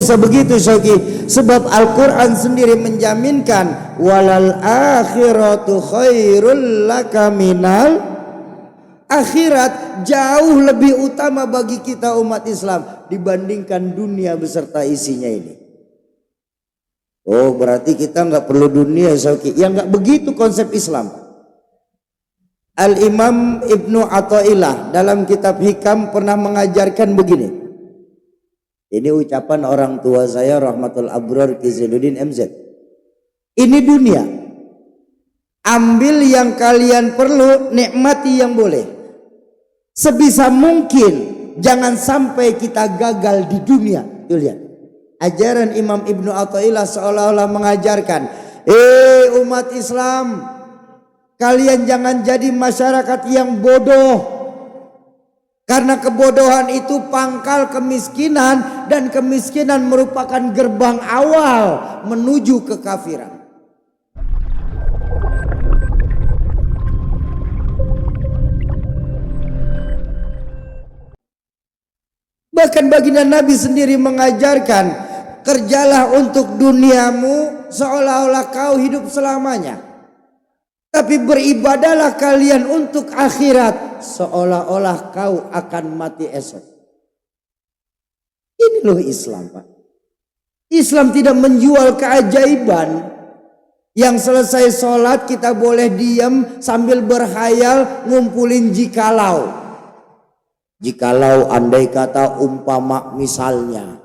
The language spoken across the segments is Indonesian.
bisa begitu Syauqi, sebab Al-Quran sendiri menjaminkan walal akhiratu khairul laka minal akhirat jauh lebih utama bagi kita umat Islam dibandingkan dunia beserta isinya ini. Oh berarti kita nggak perlu dunia Syauqi. Ya nggak begitu konsep Islam. Al-Imam Ibnu Athaillah dalam kitab Hikam pernah mengajarkan begini. Ini ucapan orang tua saya Rahmatul Abrar Ki Zainuddin MZ. Ini dunia. Ambil yang kalian perlu, nikmati yang boleh. Sebisa mungkin jangan sampai kita gagal di dunia. Tuh lihat. Ajaran Imam Ibnu Athaillah seolah-olah mengajarkan, umat Islam, kalian jangan jadi masyarakat yang bodoh. Karena kebodohan itu pangkal kemiskinan dan kemiskinan merupakan gerbang awal menuju kekafiran. Bahkan baginda Nabi sendiri mengajarkan, kerjalah untuk duniamu seolah-olah kau hidup selamanya. Tapi beribadahlah kalian untuk akhirat seolah-olah kau akan mati esok. Ini loh Islam, Pak. Islam tidak menjual keajaiban. Yang selesai sholat kita boleh diam sambil berkhayal ngumpulin jikalau. Jikalau andai kata umpama misalnya.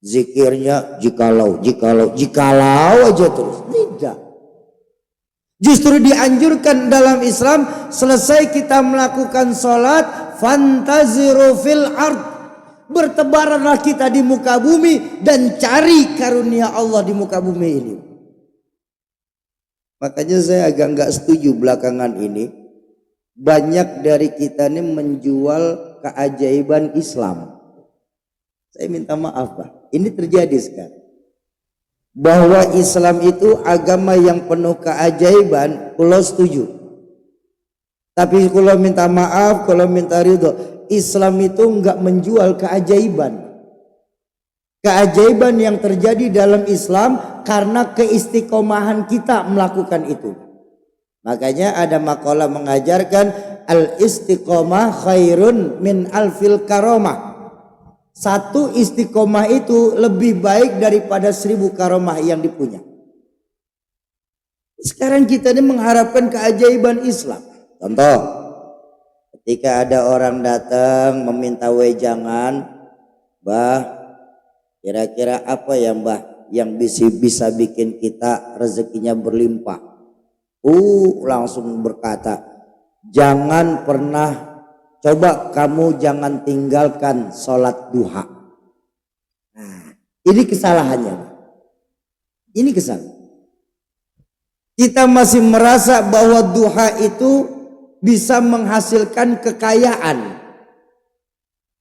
Zikirnya jikalau aja terus. Tidak. Justru dianjurkan dalam Islam selesai kita melakukan sholat fantaziru fil ard, bertebaranlah kita di muka bumi dan cari karunia Allah di muka bumi ini. Makanya saya agak nggak setuju belakangan ini banyak dari kita ini menjual keajaiban Islam. Saya minta maaf Pak, ini terjadi sekarang. Bahwa Islam itu agama yang penuh keajaiban, kulo setuju. Tapi kulo minta maaf, kulo minta ridho, Islam itu enggak menjual keajaiban. Keajaiban yang terjadi dalam Islam karena keistiqomahan kita melakukan itu. Makanya ada makalah mengajarkan al-istiqomah khairun min alfil karomah. Satu istiqomah itu lebih baik daripada 1000 karomah yang dipunya. Sekarang kita ini mengharapkan keajaiban Islam. Contoh, ketika ada orang datang meminta wejangan, Mbah, kira-kira apa ya Mbah yang bisa bikin kita rezekinya berlimpah? Langsung berkata, jangan pernah, coba kamu jangan tinggalkan sholat duha. Nah, ini kesalahannya. Ini kesalahan. Kita masih merasa bahwa duha itu bisa menghasilkan kekayaan.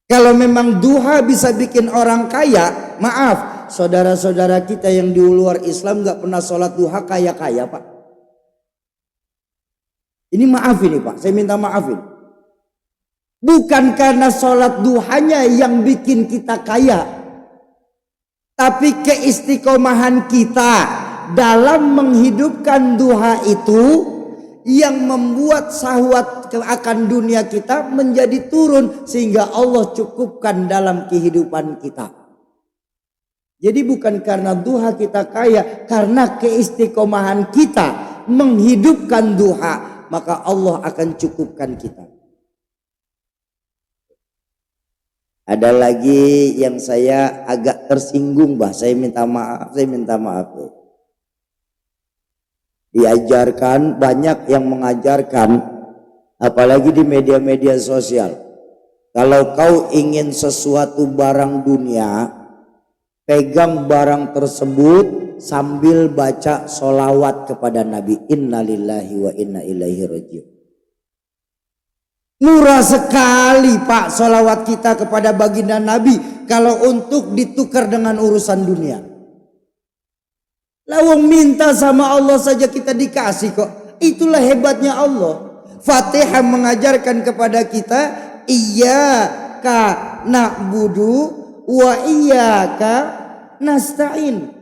Kalau memang duha bisa bikin orang kaya, maaf, saudara-saudara kita yang di luar Islam gak pernah sholat duha kaya-kaya Pak. Ini maaf ini Pak, saya minta maaf ini. Bukan karena sholat duhanya yang bikin kita kaya, tapi keistiqomahan kita dalam menghidupkan duha itu yang membuat syahwat akan dunia kita menjadi turun sehingga Allah cukupkan dalam kehidupan kita. Jadi bukan karena duha kita kaya, karena keistiqomahan kita menghidupkan duha, maka Allah akan cukupkan kita. Ada lagi yang saya agak tersinggung, Bah. Saya minta maaf. Diajarkan, banyak yang mengajarkan, apalagi di media-media sosial. Kalau kau ingin sesuatu barang dunia, pegang barang tersebut sambil baca sholawat kepada Nabi. Innalillahi wa inna ilaihi raji'un. Murah sekali Pak sholawat kita kepada baginda Nabi kalau untuk ditukar dengan urusan dunia. Lawang minta sama Allah saja kita dikasih kok. Itulah hebatnya Allah. Fatihah mengajarkan kepada kita iyyaka na'budu wa iyyaka nasta'in.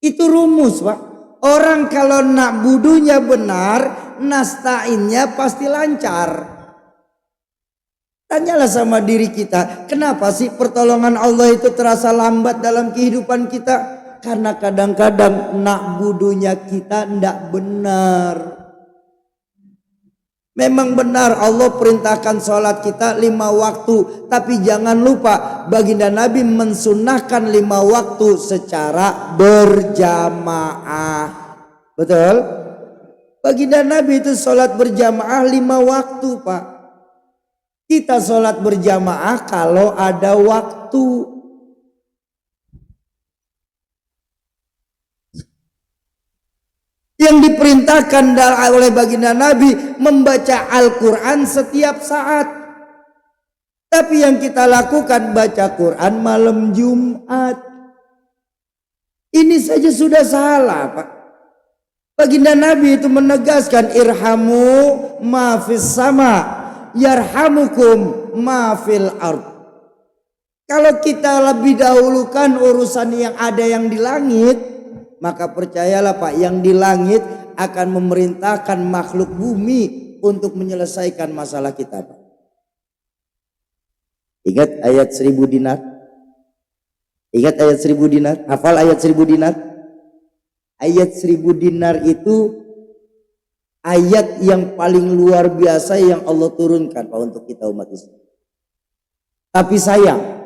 Itu rumus, Pak. Orang kalau na'budunya benar, nasta'innya pasti lancar. Tanyalah sama diri kita, kenapa sih pertolongan Allah itu terasa lambat dalam kehidupan kita? Karena kadang-kadang na'budunya kita tidak benar. Memang benar Allah perintahkan sholat kita 5 waktu. Tapi jangan lupa baginda Nabi mensunahkan 5 waktu secara berjamaah. Betul? Baginda Nabi itu sholat berjamaah 5 waktu, Pak. Kita sholat berjamaah kalau ada waktu. Yang diperintahkan oleh baginda Nabi membaca Al-Quran setiap saat. Tapi yang kita lakukan baca Quran malam Jumat. Ini saja sudah salah, Pak. Baginda Nabi itu menegaskan irhamu ma fis sama yarhamukum ma fil ard. Kalau kita lebih dahulukan urusan yang ada yang di langit, maka percayalah Pak, yang di langit akan memerintahkan makhluk bumi untuk menyelesaikan masalah kita, Pak. Ingat ayat 1000 dinar? Ingat ayat 1000 dinar? Hafal ayat 1000 dinar? Ayat 1000 dinar itu ayat yang paling luar biasa yang Allah turunkan, Pak, untuk kita umat Islam. Tapi sayang,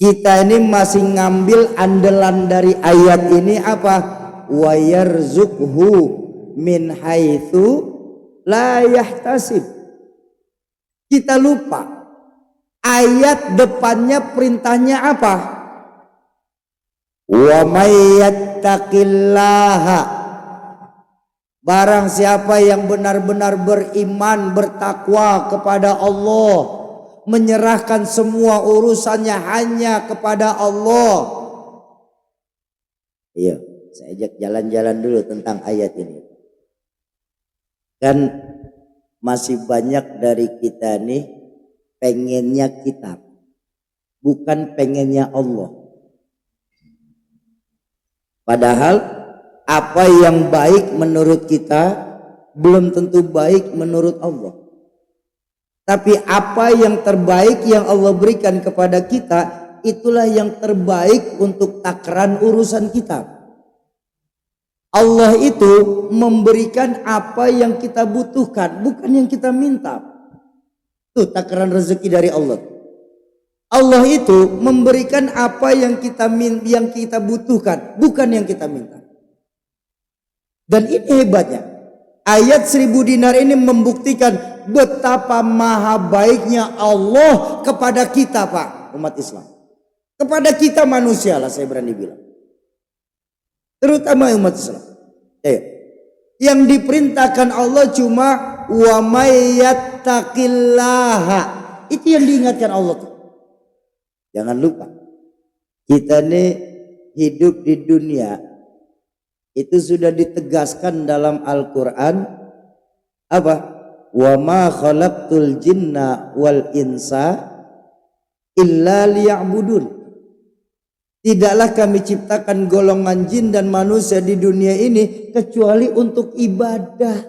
kita ini masih ngambil andalan dari ayat ini apa? Wa yarzuqhu min haitsu la yahtasib. Kita lupa ayat depannya perintahnya apa? Wa may yattaqillaha, barang siapa yang benar-benar beriman, bertakwa kepada Allah, menyerahkan semua urusannya hanya kepada Allah. Iya, saya ajak jalan-jalan dulu tentang ayat ini. Kan masih banyak dari kita nih pengennya kitab, bukan pengennya Allah. Padahal apa yang baik menurut kita belum tentu baik menurut Allah. Tapi apa yang terbaik yang Allah berikan kepada kita, itulah yang terbaik untuk takaran urusan kita. Allah itu memberikan apa yang kita butuhkan, bukan yang kita minta. Itu takaran rezeki dari Allah. Allah itu memberikan apa yang kita butuhkan, bukan yang kita minta. Dan ini hebatnya. Ayat 1000 dinar ini membuktikan betapa maha baiknya Allah kepada kita, Pak, umat Islam. Kepada kita manusia lah, saya berani bilang. Terutama umat Islam. Yang diperintahkan Allah cuma wa may yattaqillaha. Itu yang diingatkan Allah tuh. Jangan lupa, kita nih hidup di dunia itu sudah ditegaskan dalam Al-Quran apa? Wa ma khalaqtul jinna wal insa illa liya'budun. Tidaklah kami ciptakan golongan jin dan manusia di dunia ini kecuali untuk ibadah.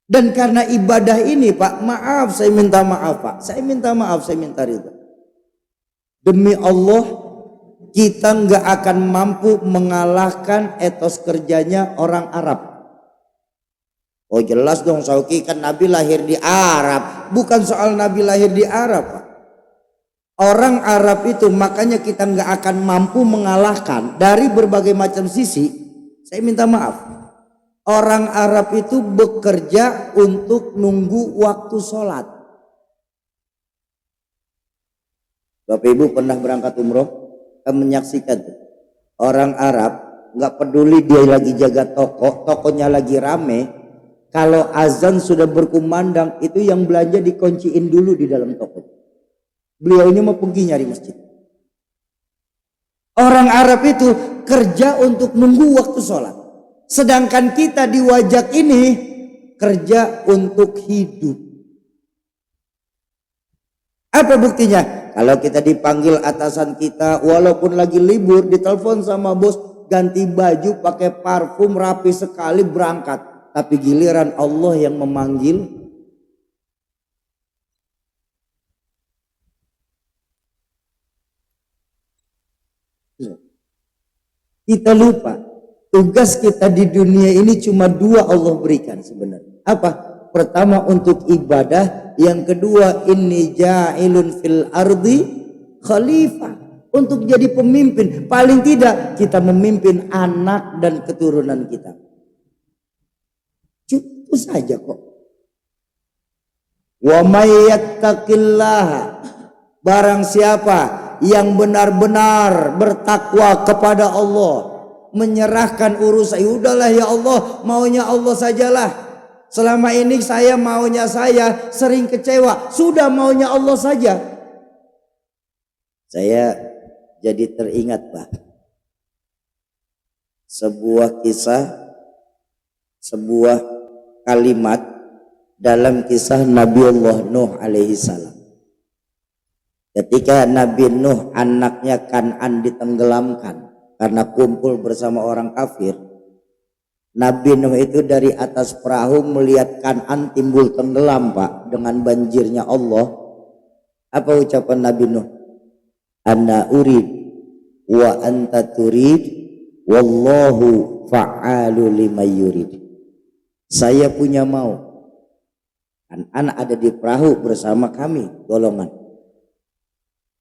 Dan karena ibadah ini, Pak, maaf, saya minta maaf, Pak. Saya minta maaf, saya minta ridha. Demi Allah, kita nggak akan mampu mengalahkan etos kerjanya orang Arab. Oh jelas dong, Sauki, kan Nabi lahir di Arab. Bukan soal Nabi lahir di Arab, Pak. Orang Arab itu makanya kita nggak akan mampu mengalahkan dari berbagai macam sisi. Saya minta maaf. Orang Arab itu bekerja untuk nunggu waktu sholat. Bapak Ibu pernah berangkat umroh, kan menyaksikan tuh. Orang Arab nggak peduli dia lagi jaga toko, tokonya lagi rame. Kalau azan sudah berkumandang, itu yang belanja dikunciin dulu di dalam toko. Beliau ini mau pergi nyari masjid. Orang Arab itu kerja untuk nunggu waktu sholat. Sedangkan kita di Wajak ini kerja untuk hidup. Apa buktinya? kalau kita dipanggil atasan kita, walaupun lagi libur, ditelepon sama bos, ganti baju, pakai parfum, rapi sekali, berangkat. Tapi giliran Allah yang memanggil, kita lupa. Tugas kita di dunia ini cuma dua Allah berikan sebenarnya. Apa? Pertama untuk ibadah, yang kedua inni ja'ilun fil ardi khalifah, untuk jadi pemimpin. Paling tidak kita memimpin anak dan keturunan kita. Cukup saja kok. Wa may yattaqillaha, barang siapa yang benar-benar bertakwa kepada Allah, menyerahkan urusan, udahlah ya Allah, maunya Allah sajalah. Selama ini saya maunya saya, sering kecewa, sudah maunya Allah saja. Saya jadi teringat Pak, sebuah kisah, sebuah kalimat dalam kisah Nabi Allah Nuh alaihi salam. Ketika Nabi Nuh anaknya Kan'an ditenggelamkan karena kumpul bersama orang kafir, Nabi Nuh itu dari atas perahu melihat Kan'an timbul tenggelam Pak dengan banjirnya Allah. Apa ucapan Nabi Nuh? Ana urid wa anta turid wallahu fa'alu lima yurid. Saya punya mau, Kan'an ada di perahu bersama kami golongan,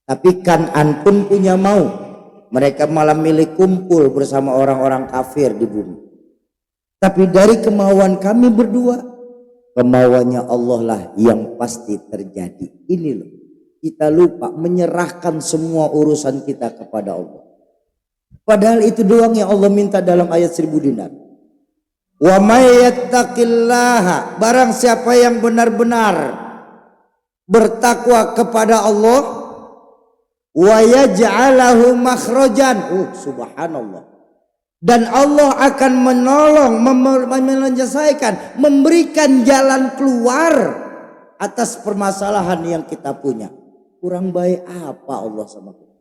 tapi Kan'an pun punya mau. Mereka malah milih kumpul bersama orang-orang kafir di bumi. Tapi dari kemauan kami berdua, kemauannya Allah lah yang pasti terjadi. Ini loh, kita lupa menyerahkan semua urusan kita kepada Allah. Padahal itu doang yang Allah minta dalam ayat 1000 dinar. Wa may yattaqillaha, barang siapa yang benar-benar bertakwa kepada Allah, wa yaj'alahu makhrajan, subhanallah, dan Allah akan menolong, menyelesaikan, memberikan jalan keluar atas permasalahan yang kita punya. Kurang baik apa Allah sama kita?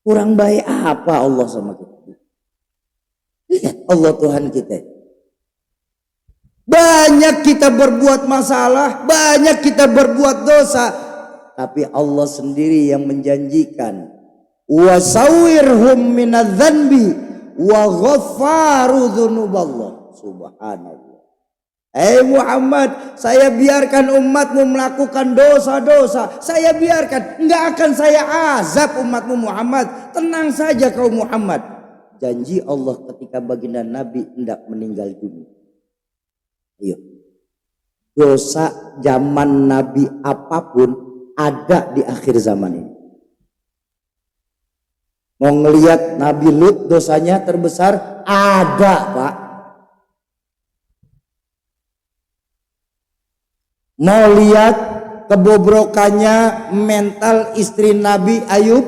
Kurang baik apa Allah sama kita? Lihat Allah Tuhan kita. Banyak kita berbuat masalah, banyak kita berbuat dosa, tapi Allah sendiri yang menjanjikan wasawirhum minadz-dzanbi wa ghaffaru dzunuballah. Subhanallah. Muhammad, saya biarkan umatmu melakukan dosa-dosa, saya biarkan, enggak akan saya azab umatmu Muhammad. Tenang saja kau Muhammad. Janji Allah ketika baginda Nabi hendak meninggal dunia. Ayo, dosa zaman Nabi apapun ada di akhir zaman ini. Mau ngelihat Nabi Lut dosanya terbesar, ada Pak. Mau lihat kebobrokannya mental istri Nabi Ayub,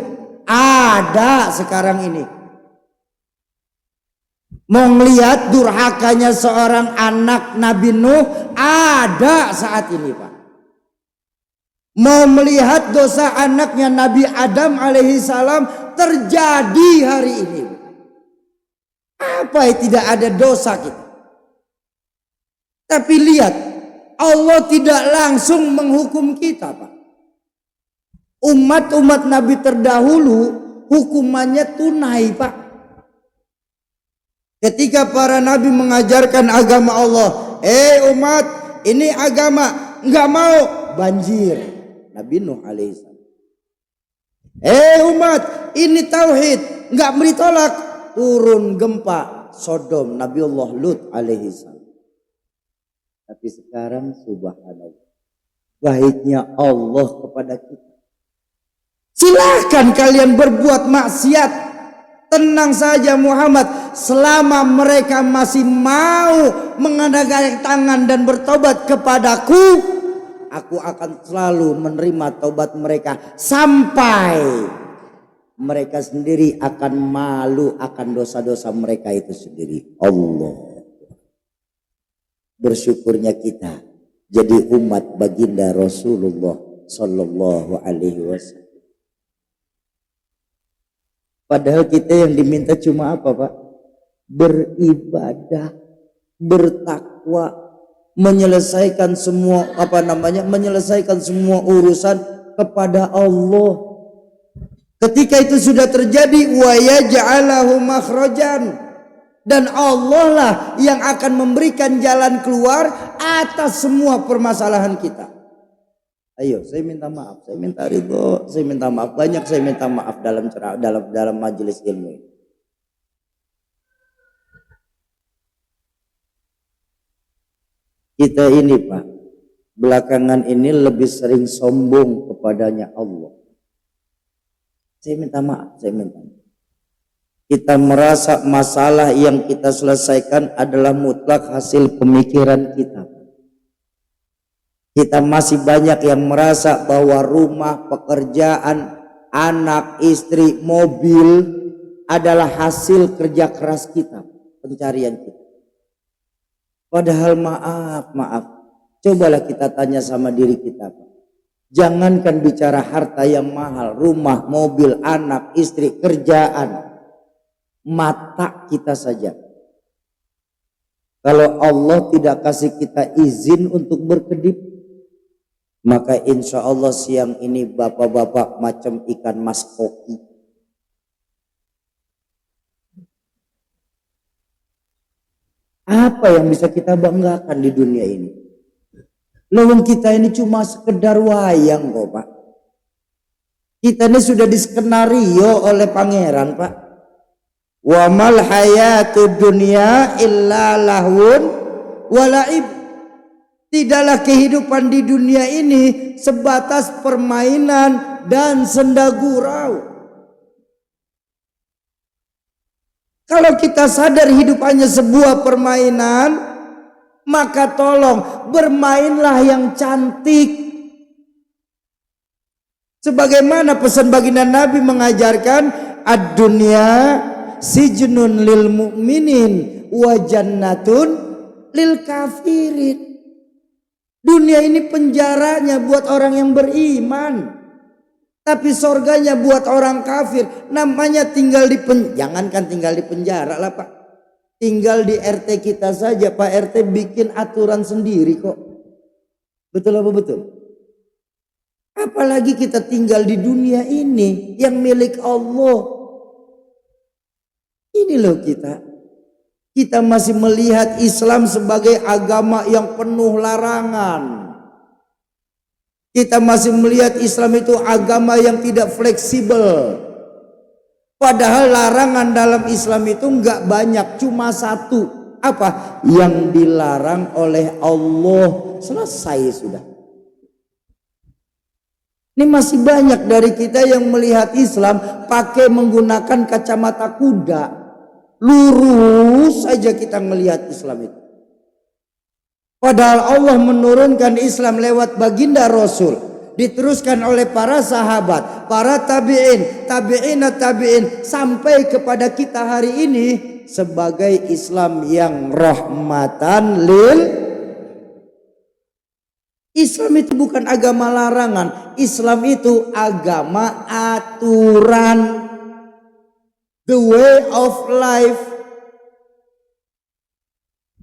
ada sekarang ini. Mau melihat durhakanya seorang anak Nabi Nuh, ada saat ini Pak. Mau melihat dosa anaknya Nabi Adam alaihi salam, terjadi hari ini. Apa yang tidak ada dosa kita? Tapi lihat, Allah tidak langsung menghukum kita Pak. Umat-umat Nabi terdahulu hukumannya tunai Pak. Ketika para nabi mengajarkan agama Allah, umat, ini agama, enggak mau, banjir. Nabi Nuh alaihissalam. Umat, ini tauhid, enggak beri tolak, turun gempa Sodom. Nabi Allah Lut alaihissalam. Tapi sekarang subhanallah, baiknya Allah kepada kita. Silahkan kalian berbuat maksiat, tenang saja Muhammad, selama mereka masih mau mengadakan tangan dan bertobat kepadaku, aku akan selalu menerima taubat mereka sampai mereka sendiri akan malu akan dosa-dosa mereka itu sendiri. Allah, bersyukurnya kita jadi umat baginda Rasulullah sallallahu alaihi wasallam. Padahal kita yang diminta cuma apa, Pak? Beribadah, bertakwa, menyelesaikan semua menyelesaikan semua urusan kepada Allah. Ketika itu sudah terjadi, wa yaj'alahu makhrajan, dan Allah lah yang akan memberikan jalan keluar atas semua permasalahan kita. Ayo, saya minta maaf, saya minta ridho, saya minta maaf banyak, saya minta maaf dalam majelis ilmu ini. Kita ini, Pak, belakangan ini lebih sering sombong kepadanya Allah. Saya minta maaf, saya minta maaf. Kita merasa masalah yang kita selesaikan adalah mutlak hasil pemikiran kita. Kita masih banyak yang merasa bahwa rumah, pekerjaan, anak, istri, mobil adalah hasil kerja keras kita, pencarian kita. Padahal maaf, cobalah kita tanya sama diri kita, Pak. Jangankan bicara harta yang mahal, rumah, mobil, anak, istri, kerjaan, mata kita saja. Kalau Allah tidak kasih kita izin untuk berkedip, maka insya Allah siang ini bapak-bapak macam ikan mas koki. Apa yang bisa kita banggakan di dunia ini? Lawang kita ini cuma sekedar wayang kok, Pak. Kita ini sudah diskenario oleh pangeran, Pak. Wa mal hayatud dunya illa lahun wa la'ib. Tidaklah kehidupan di dunia ini sebatas permainan dan senda gurau. Kalau kita sadar hidup hanya sebuah permainan, maka tolong bermainlah yang cantik. Sebagaimana pesan baginda Nabi mengajarkan, ad-dunya sijnun lil mu'minin wa jannatun lil kafirin. Dunia ini penjaranya buat orang yang beriman, tapi sorganya buat orang kafir. Namanya tinggal di jangankan tinggal di penjara lah, Pak. Tinggal di RT kita saja, Pak RT bikin aturan sendiri kok. Betul apa betul? Apalagi kita tinggal di dunia ini yang milik Allah. Ini loh kita. Kita masih melihat Islam sebagai agama yang penuh larangan. Kita masih melihat Islam itu agama yang tidak fleksibel. Padahal larangan dalam Islam itu enggak banyak, cuma satu. Apa? Yang dilarang oleh Allah. Selesai sudah. Ini masih banyak dari kita yang melihat Islam pakai menggunakan kacamata kuda. Lurus saja kita melihat Islam itu. Padahal Allah menurunkan Islam lewat baginda Rasul, diteruskan oleh para sahabat, para tabi'in, tabi'in, sampai kepada kita hari ini sebagai Islam yang rahmatan lil. Islam itu bukan agama larangan, Islam itu agama aturan. The way of life.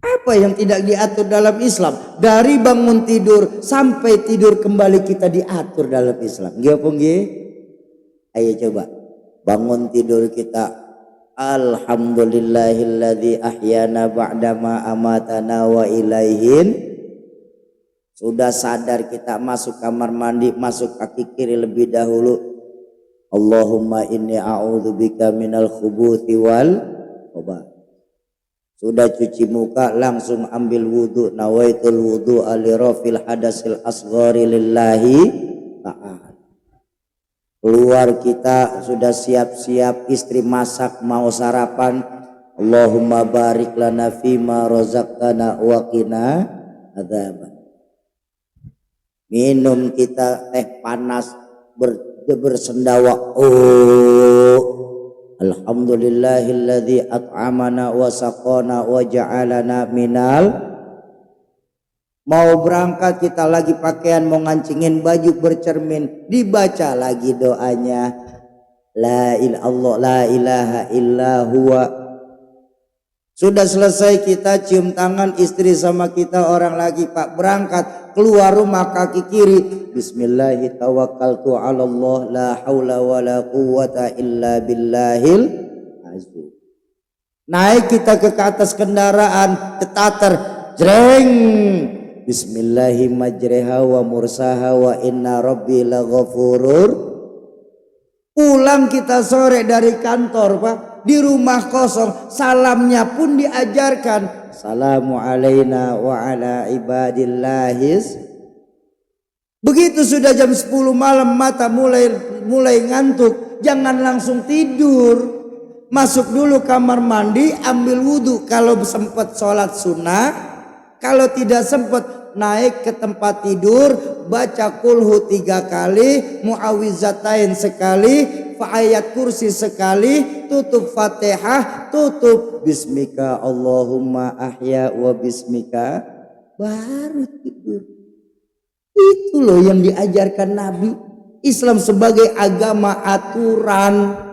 Apa yang tidak diatur dalam Islam? Dari bangun tidur sampai tidur kembali kita diatur dalam Islam. Ayo coba. Bangun tidur kita. Alhamdulillahilladzi ahyana ba'dama amatana wa ilaihin. Sudah sadar kita masuk kamar mandi, masuk kaki kiri lebih dahulu. Allahumma inni a'udzubika minal khubuthi wal khabath. Sudah cuci muka langsung ambil wudu, nawaitul wudu alirafil hadasil asghari lillahi ta'ala. Keluar kita sudah siap-siap, istri masak mau sarapan. Allahumma barik lana fima razaqtana wa qina adzaban. Minum kita teh panas bersendawa. Alhamdulillahilladzi at'amana wa saqana wa ja'alana minal. Mau berangkat kita lagi pakaian, mau ngancingin baju bercermin, dibaca lagi doanya. La ilaha illa huwa. Sudah selesai kita cium tangan istri sama kita, orang lagi pak berangkat keluar rumah kaki kiri, bismillahi tawakkaltu 'alallah la haula wala quwwata illa billahil azim. Naik kita ke atas kendaraan, ketater, jreng, bismillahi majreha wa mursaha wa inna rabbi laghafurur. Pulang kita sore dari kantor pak, di rumah kosong, salamnya pun diajarkan, salamu alaina wa ala ibadillahis. Begitu sudah jam 10 malam mata mulai ngantuk, jangan langsung tidur, masuk dulu kamar mandi, ambil wudhu, kalau sempat sholat sunnah, kalau tidak sempat naik ke tempat tidur, baca kulhu 3 kali, muawizatain sekali, ayat kursi sekali, tutup fatihah, tutup bismika Allahumma ahya wa bismika, baru tidur. Itu loh yang diajarkan Nabi. Islam sebagai agama aturan.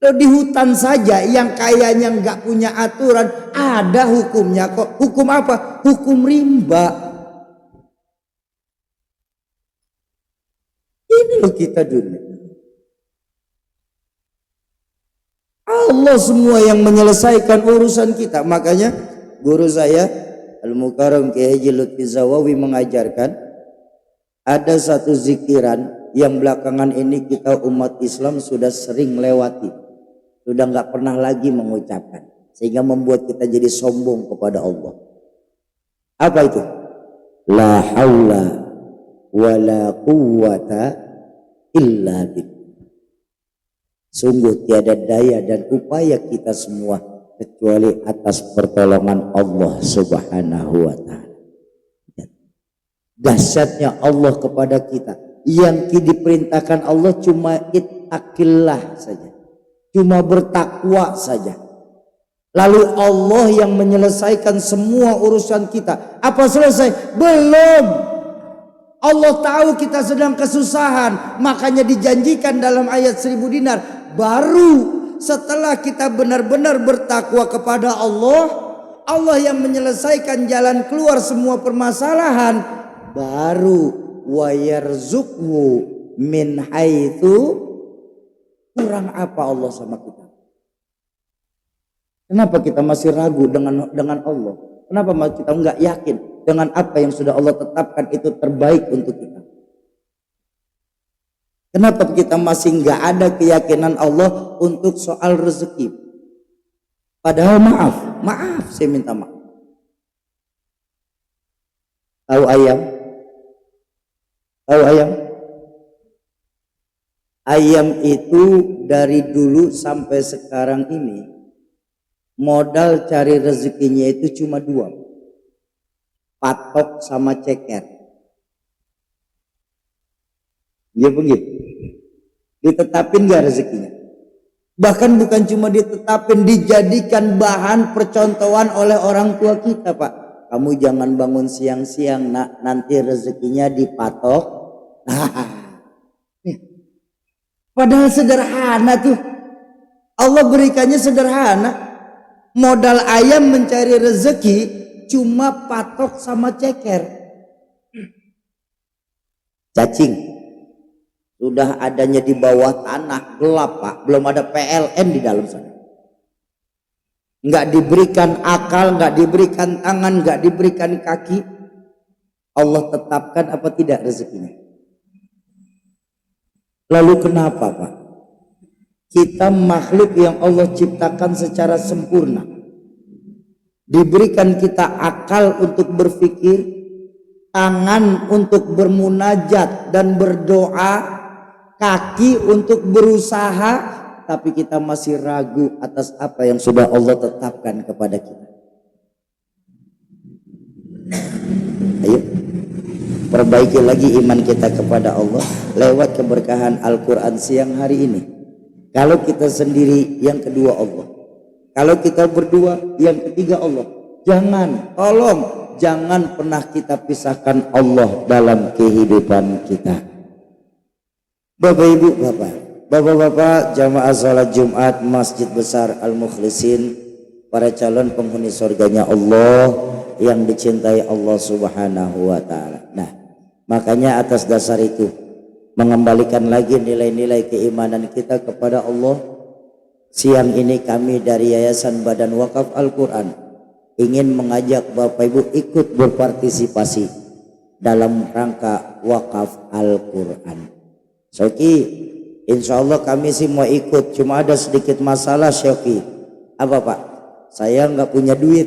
Loh, di hutan saja yang kayaknya nggak punya aturan ada hukumnya kok. Hukum apa? Hukum rimba. Ini loh kita dunia. Allah semua yang menyelesaikan urusan kita. Makanya guru saya Al-Mukarram Kiai Haji Lutfi Zawawi mengajarkan ada satu zikiran yang belakangan ini kita umat Islam sudah sering melewati, sudah nggak pernah lagi mengucapkan, sehingga membuat kita jadi sombong kepada Allah. Apa itu? La haula wala quwwata illa billah. Sungguh tiada daya dan upaya kita semua kecuali atas pertolongan Allah Subhanahu wa ta'ala. Dahsyatnya Allah kepada kita, yang diperintahkan Allah cuma ittaqillah saja, cuma bertakwa saja. Lalu Allah yang menyelesaikan semua urusan kita. Apa selesai? Belum. Allah tahu kita sedang kesusahan, makanya dijanjikan dalam ayat 1000 dinar. Baru setelah kita benar-benar bertakwa kepada Allah, Allah yang menyelesaikan jalan keluar semua permasalahan, baru wa yarzuqhu min haitsu. Kurang apa Allah sama kita? Kenapa kita masih ragu dengan Allah? Kenapa kita enggak yakin dengan apa yang sudah Allah tetapkan itu terbaik untuk kita? Kenapa kita masih enggak ada keyakinan Allah untuk soal rezeki? Padahal maaf, saya minta maaf. Tahu ayam? Tahu ayam? Ayam itu dari dulu sampai sekarang ini modal cari rezekinya itu cuma 2. Patok sama ceker. Dia begitu. Ditetapin gak rezekinya? Bahkan bukan cuma ditetapin, dijadikan bahan percontohan oleh orang tua kita, Pak. Kamu jangan bangun siang-siang, nak, nanti rezekinya dipatok. Padahal sederhana tuh. Allah berikannya sederhana. Modal ayam mencari rezeki cuma patok sama ceker. Cacing sudah adanya di bawah tanah, gelap Pak, belum ada PLN di dalam sana. Nggak diberikan akal, nggak diberikan tangan, nggak diberikan kaki. Allah tetapkan apa tidak rezekinya? Lalu kenapa Pak? Kita makhluk yang Allah ciptakan secara sempurna, diberikan kita akal untuk berpikir, tangan untuk bermunajat dan berdoa, kaki untuk berusaha, tapi kita masih ragu atas apa yang sudah Allah tetapkan kepada kita. Ayo perbaiki lagi iman kita kepada Allah lewat keberkahan Al-Quran siang hari ini. Kalau kita sendiri, yang kedua Allah. Kalau kita berdua, yang ketiga Allah. Jangan, tolong jangan pernah kita pisahkan Allah dalam kehidupan kita. Bapak Ibu, Bapak-bapak jamaah salat Jumat Masjid Besar Al-Mukhlisin, para calon penghuni surganya Allah yang dicintai Allah Subhanahu wa taala. Nah, makanya atas dasar itu, mengembalikan lagi nilai-nilai keimanan kita kepada Allah, siang ini kami dari Yayasan Badan Wakaf Al-Quran ingin mengajak Bapak Ibu ikut berpartisipasi dalam rangka wakaf Al-Quran. Syauki, insya Allah kami sih mau ikut, cuma ada sedikit masalah Syauki. Apa Pak? Saya nggak punya duit.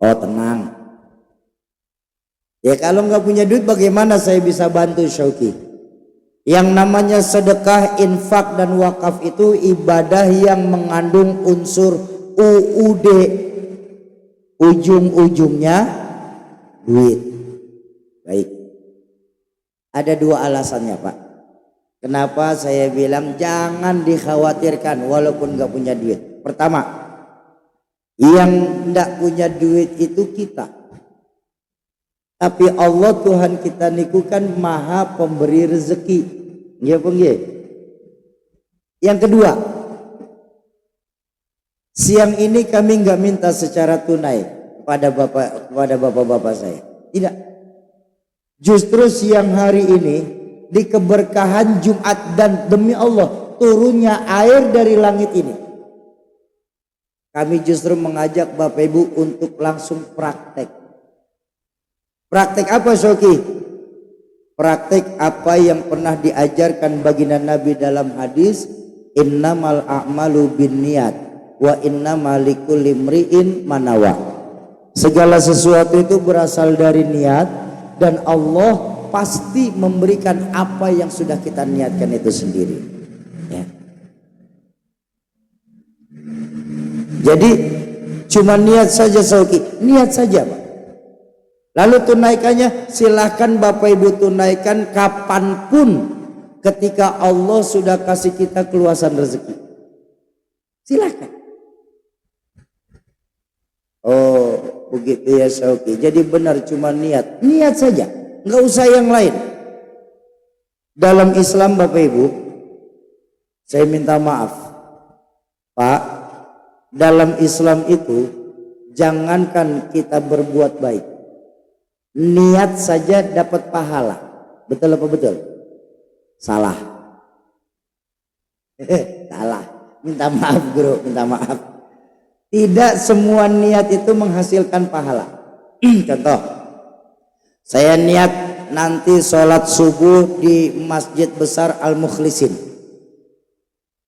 Oh tenang. Ya kalau nggak punya duit bagaimana saya bisa bantu Syauki? Yang namanya sedekah, infak dan wakaf itu ibadah yang mengandung unsur UUD, ujung-ujungnya duit. Baik. Ada dua alasannya Pak. Kenapa saya bilang jangan dikhawatirkan walaupun nggak punya duit. Pertama, yang nggak punya duit itu kita. Tapi Allah Tuhan kita niku kan maha pemberi rezeki. Nggih apa nggih? Yang kedua, siang ini kami nggak minta secara tunai kepada bapak-bapak saya. Tidak. Justru siang hari ini di keberkahan Jumat dan demi Allah turunnya air dari langit ini, kami justru mengajak Bapak Ibu untuk langsung praktek. Praktek apa Syauki? Praktek apa yang pernah diajarkan baginda Nabi dalam hadis, innamal a'malu binniyat wa innamal likulli imri'in manawa. Segala sesuatu itu berasal dari niat dan Allah pasti memberikan apa yang sudah kita niatkan itu sendiri ya. Jadi cuma niat saja Syauki, niat saja Pak. Lalu tunaikannya silahkan Bapak Ibu tunaikan kapanpun ketika Allah sudah kasih kita keluasan rezeki. Silahkan. Oh begitu ya Syauki. Jadi benar cuma niat saja. Nggak usah yang lain. Dalam Islam Bapak Ibu, saya minta maaf Pak, dalam Islam itu jangankan kita berbuat baik, niat saja dapat pahala. Betul apa betul? Salah. Salah. Minta maaf Guru, minta maaf. Tidak semua niat itu menghasilkan pahala. Contoh, saya niat nanti sholat subuh di Masjid Besar Al-Mukhlisin.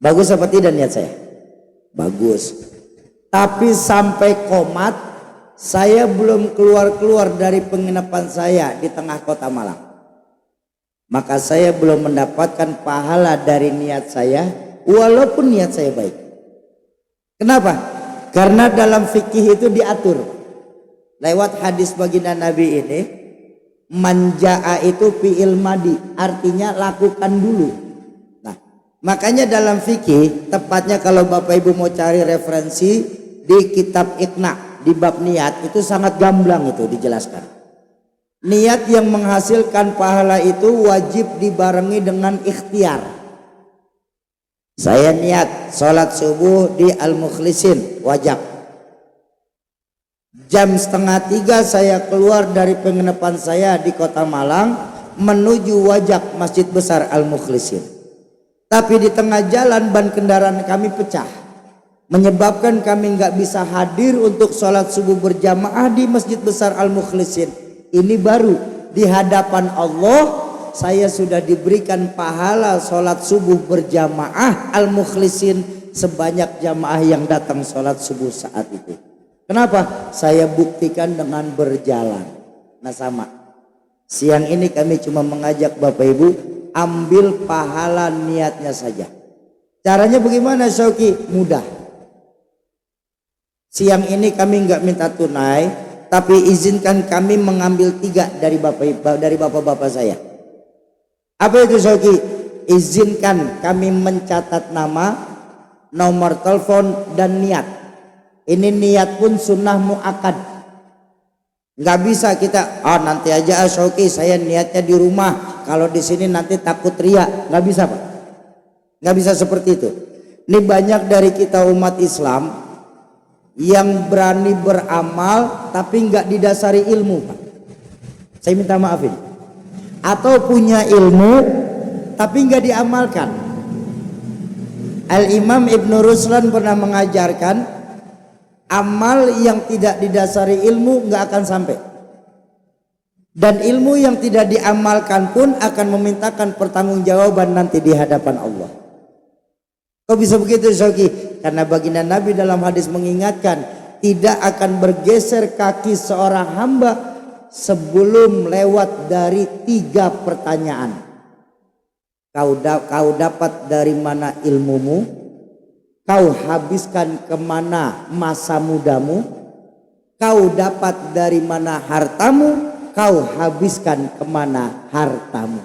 Bagus apa tidak niat saya? Bagus. Tapi sampai komat saya belum keluar dari penginapan saya di tengah kota Malang. Maka saya belum mendapatkan pahala dari niat saya walaupun niat saya baik. Kenapa? Karena dalam fikih itu diatur lewat hadis baginda Nabi ini, manjaa itu fi'il madi, artinya lakukan dulu. Nah, makanya dalam fikih tepatnya kalau Bapak Ibu mau cari referensi di kitab Iqna di bab niat itu sangat gamblang itu dijelaskan. Niat yang menghasilkan pahala itu wajib dibarengi dengan ikhtiar. Saya niat sholat subuh di Al-Mukhlisin, wajib. Jam 2:30 saya keluar dari penginapan saya di kota Malang menuju wajak Masjid Besar Al-Mukhlisin. Tapi di tengah jalan ban kendaraan kami pecah, menyebabkan kami nggak bisa hadir untuk sholat subuh berjamaah di Masjid Besar Al-Mukhlisin. Ini baru di hadapan Allah saya sudah diberikan pahala sholat subuh berjamaah Al-Mukhlisin sebanyak jamaah yang datang sholat subuh saat itu. Kenapa? Saya buktikan dengan berjalan. Nah sama, siang ini kami cuma mengajak Bapak Ibu ambil pahala niatnya saja. Caranya bagaimana Syauki? Mudah. Siang ini kami nggak minta tunai, tapi izinkan kami mengambil 3 dari bapak-bapak saya. Apa itu Syauki? Izinkan kami mencatat nama, nomor telepon dan niat. Ini niat pun sunnah mu'akad. Nggak bisa kita, nanti aja Syauqi, saya niatnya di rumah, kalau di sini nanti takut riya. Nggak bisa Pak, nggak bisa seperti itu. Ini banyak dari kita umat Islam yang berani beramal tapi nggak didasari ilmu Pak. Saya minta maafin. Atau punya ilmu tapi nggak diamalkan. Al-Imam Ibn Ruslan pernah mengajarkan, amal yang tidak didasari ilmu nggak akan sampai. Dan ilmu yang tidak diamalkan pun akan memintakan pertanggungjawaban nanti di hadapan Allah. Kok bisa begitu Syauqi? Karena baginda Nabi dalam hadis mengingatkan, tidak akan bergeser kaki seorang hamba sebelum lewat dari 3 pertanyaan. Kau dapat dari mana ilmumu? Kau habiskan kemana masa mudamu? Kau dapat dari mana hartamu? Kau habiskan kemana hartamu?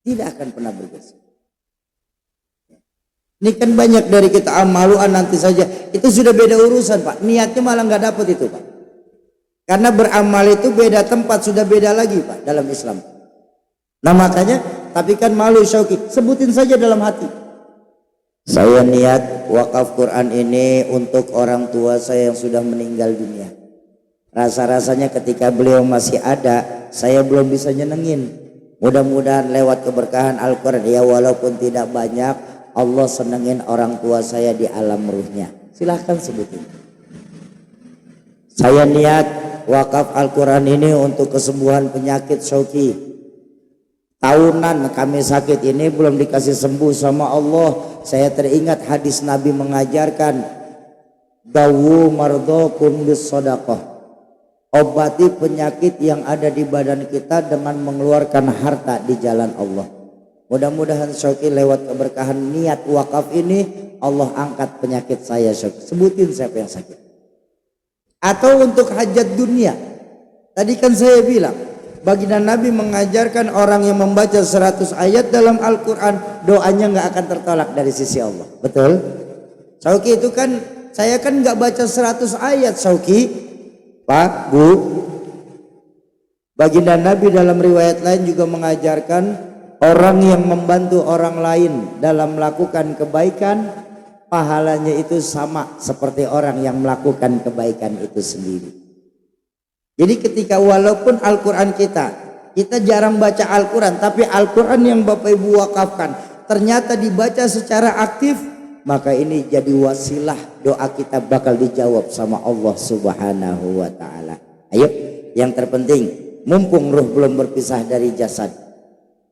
Tidak akan pernah bergeser. Ini kan banyak dari kita amaluan nanti saja, itu sudah beda urusan Pak. Niatnya malah nggak dapat itu Pak. Karena beramal itu beda tempat, sudah beda lagi Pak dalam Islam. Nah makanya, tapi kan malu Syauqi, sebutin saja dalam hati. Saya niat wakaf Quran ini untuk orang tua saya yang sudah meninggal dunia. Rasa-rasanya ketika beliau masih ada, saya belum bisa nyenengin. Mudah-mudahan lewat keberkahan Al-Quran, ya walaupun tidak banyak, Allah senengin orang tua saya di alam ruhnya. Silahkan sebutin. Saya niat wakaf Al-Quran ini untuk kesembuhan penyakit Syauqi. Tahunan kami sakit ini belum dikasih sembuh sama Allah. Saya teringat hadis Nabi mengajarkan, dawu mardhakum bis shadaqah. Obati penyakit yang ada di badan kita dengan mengeluarkan harta di jalan Allah. Mudah-mudahan Syauqi lewat keberkahan niat wakaf ini, Allah angkat penyakit saya Syauqi. Sebutin siapa yang sakit. Atau untuk hajat dunia. Tadi kan saya bilang, baginda Nabi mengajarkan orang yang membaca 100 ayat dalam Al-Quran, doanya nggak akan tertolak dari sisi Allah. Betul? Syauqi itu kan, saya kan nggak baca 100 ayat Syauqi. Pak, Bu, baginda Nabi dalam riwayat lain juga mengajarkan, orang yang membantu orang lain dalam melakukan kebaikan, pahalanya itu sama seperti orang yang melakukan kebaikan itu sendiri. Jadi ketika walaupun Al-Quran kita jarang baca Al-Quran, tapi Al-Quran yang Bapak Ibu wakafkan ternyata dibaca secara aktif, maka ini jadi wasilah doa kita bakal dijawab sama Allah Subhanahu wa ta'ala. Ayo, yang terpenting, mumpung ruh belum berpisah dari jasad,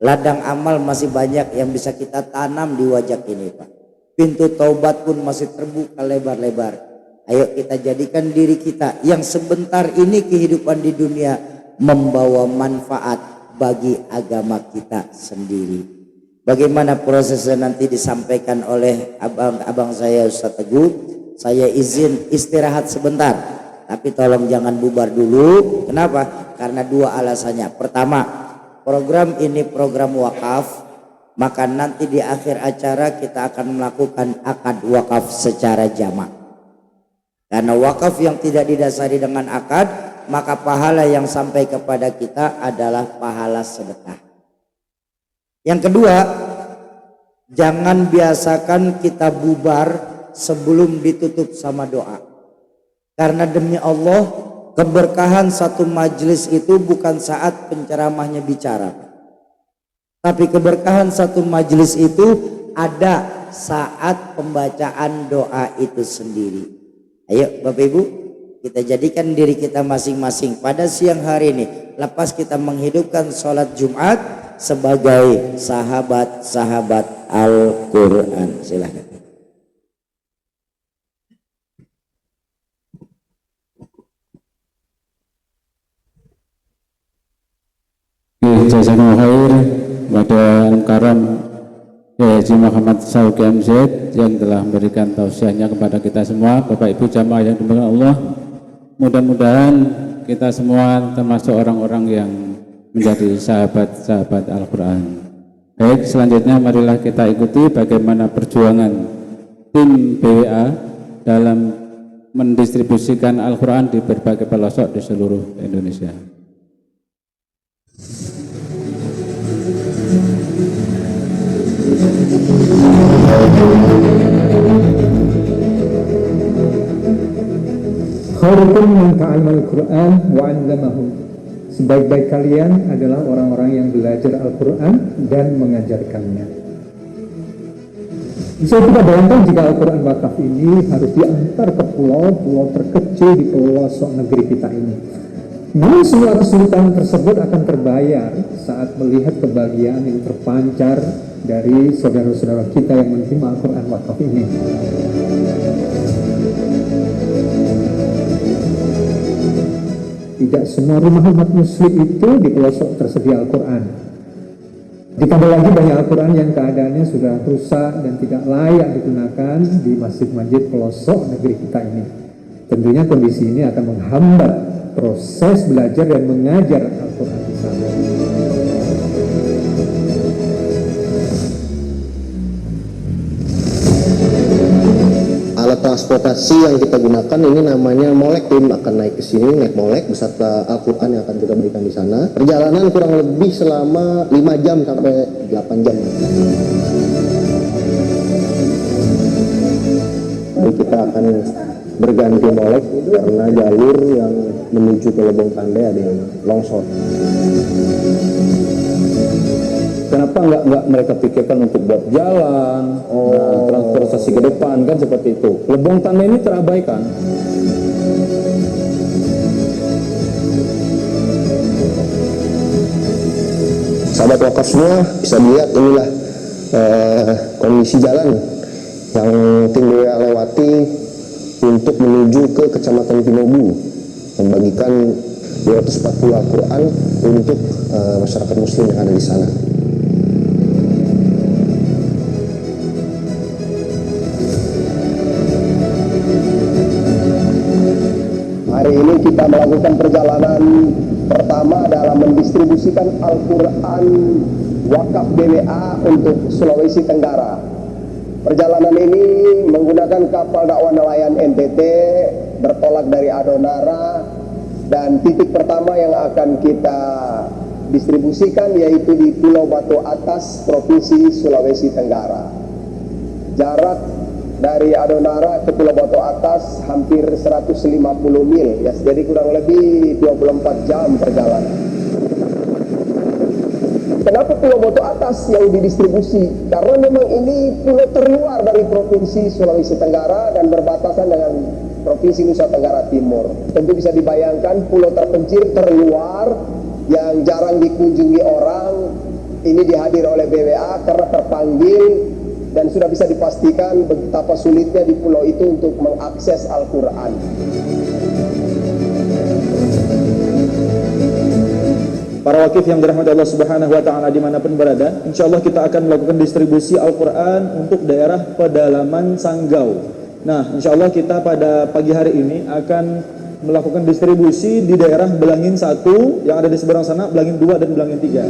ladang amal masih banyak yang bisa kita tanam di wajah ini Pak. Pintu taubat pun masih terbuka lebar-lebar. Ayo kita jadikan diri kita yang sebentar ini kehidupan di dunia membawa manfaat bagi agama kita sendiri. Bagaimana prosesnya nanti disampaikan oleh abang saya Ustaz Teguh. Saya izin istirahat sebentar, tapi tolong jangan bubar dulu. Kenapa? Karena 2 alasannya. Pertama, program ini program wakaf, maka nanti di akhir acara kita akan melakukan akad wakaf secara jamak. Karena wakaf yang tidak didasari dengan akad, maka pahala yang sampai kepada kita adalah pahala sedekah. Yang kedua, jangan biasakan kita bubar sebelum ditutup sama doa. Karena demi Allah, keberkahan satu majelis itu bukan saat penceramahnya bicara, tapi keberkahan satu majelis itu ada saat pembacaan doa itu sendiri. Ayo Bapak Ibu, kita jadikan diri kita masing-masing pada siang hari ini, lepas kita menghidupkan sholat Jumat, sebagai sahabat-sahabat Al-Quran. Silahkan. Jazakumullah khair kepada Al-Karam Haji Muhammad Syauqi MZ yang telah memberikan tausiahnya kepada kita semua. Bapak Ibu jamaah yang dimuliakan Allah, mudah-mudahan kita semua termasuk orang-orang yang menjadi sahabat-sahabat Al-Quran. Baik, selanjutnya marilah kita ikuti bagaimana perjuangan tim BWA dalam mendistribusikan Al-Quran di berbagai pelosok di seluruh Indonesia. Khairukum man ta'allama al-Qur'an wa 'allamahu. Sebaik-baik kalian adalah orang-orang yang belajar Al-Qur'an dan mengajarkannya. Bisa kita bayangkan jika Al-Quran wakaf ini harus diantar ke pulau-pulau terkecil di pelosok negeri kita ini. Namun semua kesulitan tersebut akan terbayar saat melihat kebahagiaan yang terpancar dari saudara-saudara kita yang menerima Al-Quran wakaf ini. Tidak semua rumah umat muslim itu di pelosok tersedia Al-Quran. Ditambah lagi banyak Al-Quran yang keadaannya sudah rusak dan tidak layak digunakan di masjid-masjid pelosok negeri kita ini. Tentunya kondisi ini akan menghambat proses belajar dan mengajar Al-Quran di sana. Alat transportasi yang kita gunakan ini namanya molek. Tim akan naik ke sini, naik molek beserta Al-Quran yang akan kita berikan di sana. Perjalanan kurang lebih selama 5 jam sampai 8 jam. Jadi kita akan berganti molek karena jalur yang menuju ke Lebong Pandai ada yang longsor. Kenapa nggak mereka pikirkan untuk buat jalan, transportasi ke depan, kan seperti itu. Lebong Tandai ini terabaikan. Sahabat wakaf semua bisa dilihat inilah kondisi jalan yang tim Buya lewati untuk menuju ke Kecamatan Pinobu, membagikan 240 Al-Quran untuk masyarakat muslim yang ada di sana. Hari ini kita melakukan perjalanan pertama dalam mendistribusikan Al-Quran wakaf BWA untuk Sulawesi Tenggara. Perjalanan ini menggunakan kapal dakwah nelayan NTT bertolak dari Adonara, dan titik pertama yang akan kita distribusikan yaitu di Pulau Batu Atas, Provinsi Sulawesi Tenggara. Jarak dari Adonara ke Pulau Batu Atas hampir 150 mil, ya, jadi kurang lebih 24 jam perjalanan. Kenapa Pulau Batu Atas yang didistribusi? Karena memang ini pulau terluar dari Provinsi Sulawesi Tenggara dan berbatasan dengan Provinsi Nusa Tenggara Timur. Tentu bisa dibayangkan pulau terpencil terluar yang jarang dikunjungi orang, ini dihadir oleh BWA karena terpanggil, dan sudah bisa dipastikan betapa sulitnya di pulau itu untuk mengakses Al-Quran. Para wakif yang dirahmati Allah Subhanahu wa Ta'ala dimanapun berada, insya Allah kita akan melakukan distribusi Al-Quran untuk daerah pedalaman Sanggau. Nah, insya Allah kita pada pagi hari ini akan melakukan distribusi di daerah Belangin 1 yang ada di seberang sana, Belangin 2 dan Belangin 3.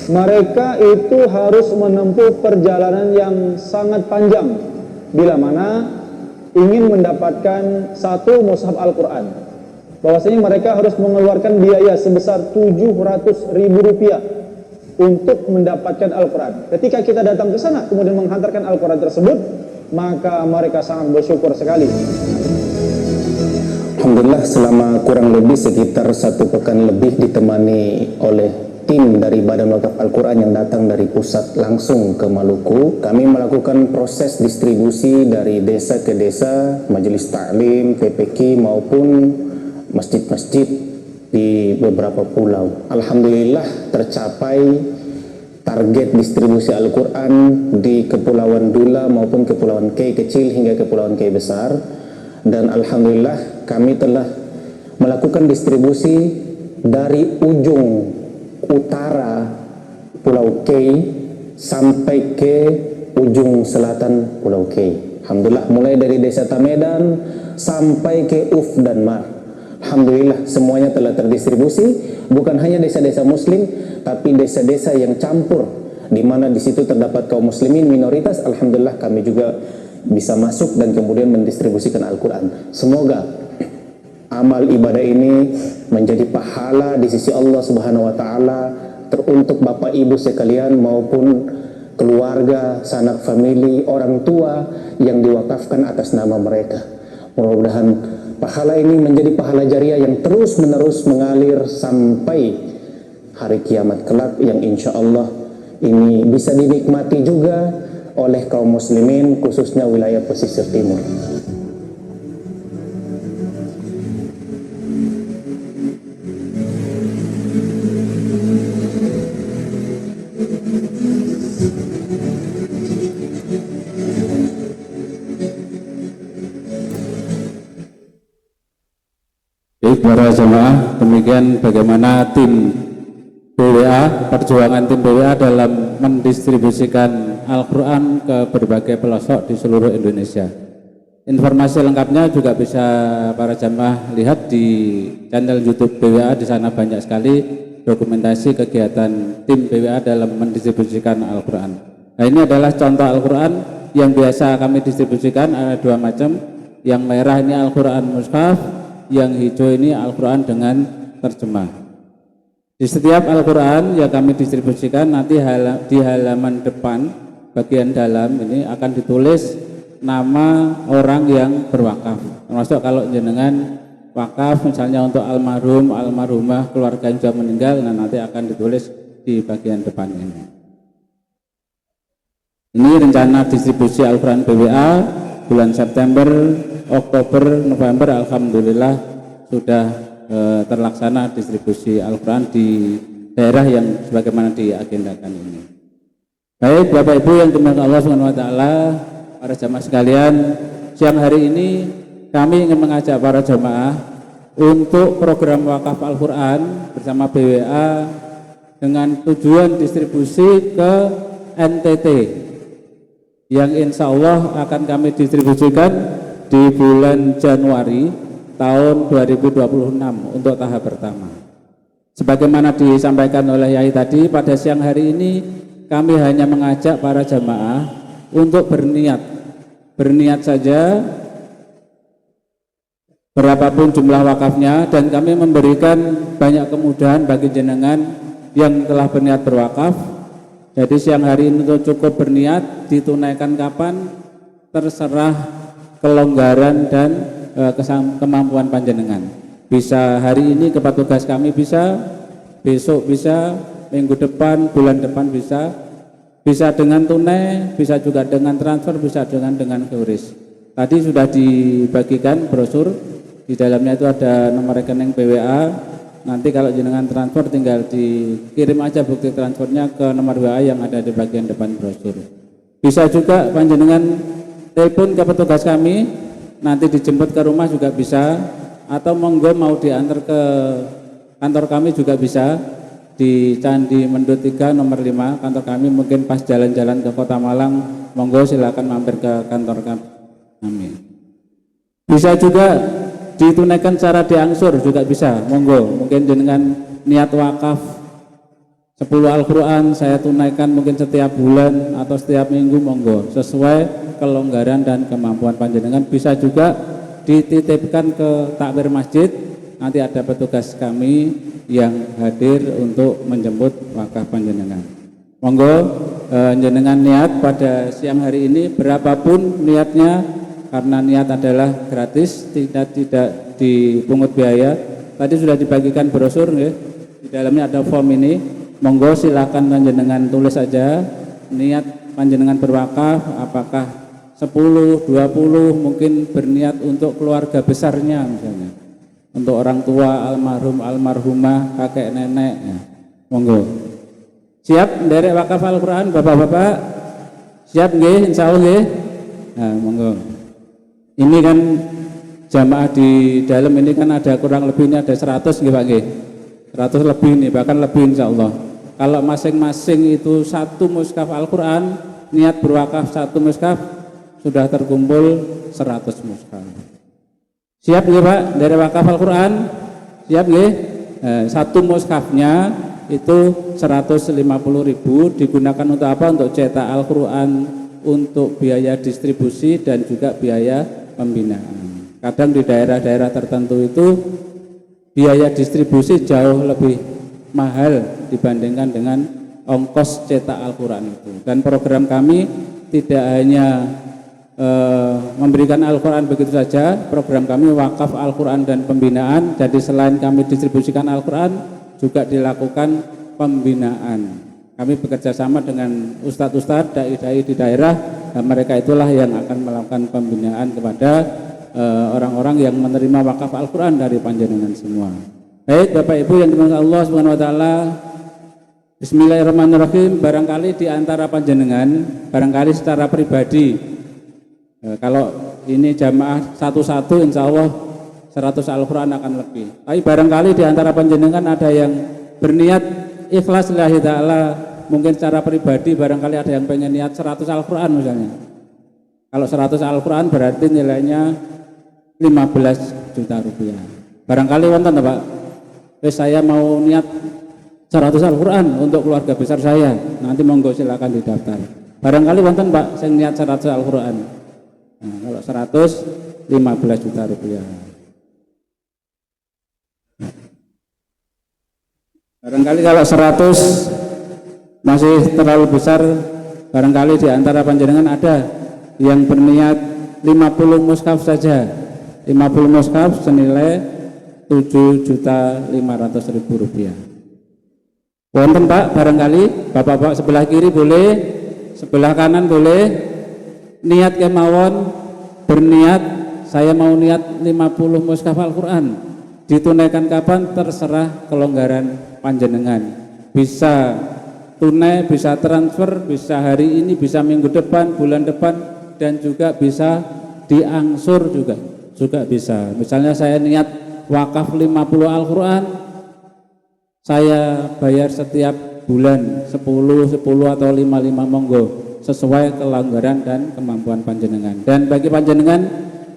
Mereka itu harus menempuh perjalanan yang sangat panjang bila mana ingin mendapatkan satu mushaf Al-Quran. Bahwasanya mereka harus mengeluarkan biaya sebesar Rp700.000 untuk mendapatkan Al-Quran. Ketika kita datang ke sana kemudian menghantarkan Al-Quran tersebut, maka mereka sangat bersyukur sekali. Alhamdulillah selama kurang lebih sekitar 1 pekan lebih ditemani oleh tim dari Badan Wakaf Al-Quran yang datang dari pusat langsung ke Maluku. Kami melakukan proses distribusi dari desa ke desa, majelis taklim, PPQ maupun masjid-masjid di beberapa pulau. Alhamdulillah tercapai target distribusi Al-Quran di Kepulauan Dula maupun Kepulauan K kecil hingga Kepulauan K besar. Dan Alhamdulillah kami telah melakukan distribusi dari ujung utara Pulau K sampai ke ujung selatan Pulau K. Alhamdulillah mulai dari desa Tamedan sampai ke Uf dan Mar. Alhamdulillah semuanya telah terdistribusi, bukan hanya desa-desa muslim tapi desa-desa yang campur di mana di situ terdapat kaum muslimin minoritas, alhamdulillah kami juga bisa masuk dan kemudian mendistribusikan Al-Quran. Semoga amal ibadah ini menjadi pahala di sisi Allah Subhanahu wa taala teruntuk Bapak Ibu sekalian maupun keluarga, sanak famili, orang tua yang diwakafkan atas nama mereka. Mudah-mudahan pahala ini menjadi pahala jariah yang terus-menerus mengalir sampai hari kiamat kelak, yang insya Allah ini bisa dinikmati juga oleh kaum muslimin khususnya wilayah pesisir timur. Baik para jamaah, demikian bagaimana tim BWA, perjuangan tim BWA dalam mendistribusikan Al-Quran ke berbagai pelosok di seluruh Indonesia. Informasi lengkapnya juga bisa para jamaah lihat di channel YouTube BWA. Di sana banyak sekali dokumentasi kegiatan tim BWA dalam mendistribusikan Al-Quran. Nah, ini adalah contoh Al-Quran yang biasa kami distribusikan, ada dua macam. Yang merah ini Al-Quran mushaf, yang hijau ini Al-Quran dengan terjemah. Di setiap Al-Quran yang kami distribusikan nanti di halaman depan bagian dalam ini akan ditulis nama orang yang berwakaf. Termasuk kalau jenengan wakaf misalnya untuk almarhum, almarhumah, keluarga yang sudah meninggal, nah nanti akan ditulis di bagian depan ini. Ini rencana distribusi Al-Quran BWA bulan September, Oktober, November, alhamdulillah sudah terlaksana distribusi Al-Quran di daerah yang sebagaimana diagendakan ini. Baik Bapak Ibu yang dimuliakan Allah Subhanahu wa taala, para jamaah sekalian, siang hari ini kami ingin mengajak para jamaah untuk program wakaf Al-Quran bersama BWA dengan tujuan distribusi ke NTT yang insya Allah akan kami distribusikan di bulan Januari tahun 2026 untuk tahap pertama. Sebagaimana disampaikan oleh Yai tadi, pada siang hari ini kami hanya mengajak para jamaah untuk berniat saja berapapun jumlah wakafnya, dan kami memberikan banyak kemudahan bagi jenengan yang telah berniat berwakaf. Jadi siang hari ini untuk cukup berniat, ditunaikan kapan terserah kelonggaran dan kemampuan panjenengan. Bisa hari ini ke petugas kami, bisa besok, bisa minggu depan, bulan depan, bisa dengan tunai, bisa juga dengan transfer, bisa dengan QRIS. Tadi sudah dibagikan brosur, di dalamnya itu ada nomor rekening BWA. Nanti kalau jenengan transfer tinggal dikirim aja bukti transfernya ke nomor WA yang ada di bagian depan brosur. Bisa juga panjenengan telepon ke petugas kami, nanti dijemput ke rumah juga bisa, atau monggo mau diantar ke kantor kami juga bisa, di Candi Mendut 3 nomor 5 kantor kami. Mungkin pas jalan-jalan ke Kota Malang, monggo silakan mampir ke kantor kami. Bisa juga ditunaikan secara diangsur juga bisa, monggo. Mungkin dengan niat wakaf 10 Al-Quran saya tunaikan mungkin setiap bulan atau setiap minggu, monggo, sesuai kelonggaran dan kemampuan panjenengan. Bisa juga dititipkan ke takmir masjid, nanti ada petugas kami yang hadir untuk menjemput wakaf panjenengan. Monggo jenengan niat pada siang hari ini berapapun niatnya, karena niat adalah gratis, tidak dipungut biaya. Tadi sudah dibagikan brosur ya, di dalamnya ada form ini. Monggo silakan panjenengan tulis saja niat panjenengan berwakaf, apakah 10, 20, mungkin berniat untuk keluarga besarnya misalnya, untuk orang tua, almarhum, almarhumah, kakek, nenek ya. Monggo. Siap nderek wakaf Al-Quran Bapak-bapak? Siap nggih? Insyaallah nggih. Nah, monggo. Ini kan jamaah di dalam ini kan ada kurang lebih, ini ada 100 nggih Pak nggih. 100 lebih nih, bahkan lebih insyaallah. Kalau masing-masing itu satu mushaf Al-Quran, niat berwakaf satu mushaf, sudah terkumpul 100 mushaf. Siap nggih Pak dari wakaf Al-Quran? Siap nggih? Satu mushafnya itu 150.000 digunakan untuk apa? Untuk cetak Al-Quran, untuk biaya distribusi dan juga biaya pembinaan. Kadang di daerah-daerah tertentu itu biaya distribusi jauh lebih mahal dibandingkan dengan ongkos cetak Al-Quran itu. Dan program kami tidak hanya memberikan Al-Quran begitu saja, program kami wakaf Al-Quran dan pembinaan. Jadi selain kami distribusikan Al-Quran, juga dilakukan pembinaan. Kami bekerja sama dengan ustadz-ustadz, dai-dai di daerah, dan mereka itulah yang akan melakukan pembinaan kepada orang-orang yang menerima wakaf Al-Quran dari panjenengan semua. Baik Bapak Ibu yang dimuliakan Allah Subhanahu wa taala, bismillahirrahmanirrahim. Barangkali di antara panjenengan, barangkali secara pribadi, kalau ini jamaah satu-satu insya Allah 100 Al-Quran akan lebih. Tapi barangkali di antara panjenengan ada yang berniat ikhlas lillahi ta'ala, mungkin secara pribadi barangkali ada yang pengen niat 100 Al-Quran misalnya. Kalau 100 Al-Quran berarti nilainya 15 juta rupiah. Barangkali wonten Pak, saya mau niat 100 Al-Quran untuk keluarga besar saya, nanti monggo silakan didaftar. Barangkali wonten Pak, saya niat 100 Al-Quran. Nah, kalau 100 15 juta rupiah. Barangkali kalau 100 masih terlalu besar, barangkali di antara panjenengan ada yang berniat 50 mushaf saja. 50 mushaf senilai 7.500.000 rupiah. Wonten Pak, barangkali Bapak-bapak sebelah kiri boleh, sebelah kanan boleh. Niat kemawon, berniat saya mau niat 50 mushaf Al-Quran, ditunaikan kapan terserah kelonggaran panjenengan. Bisa tunai, bisa transfer, bisa hari ini, bisa minggu depan, bulan depan, dan juga bisa diangsur juga bisa. Misalnya saya niat wakaf 50 Al-Quran, saya bayar setiap bulan 10 atau 55 monggo, sesuai kelonggaran dan kemampuan panjenengan. Dan bagi panjenengan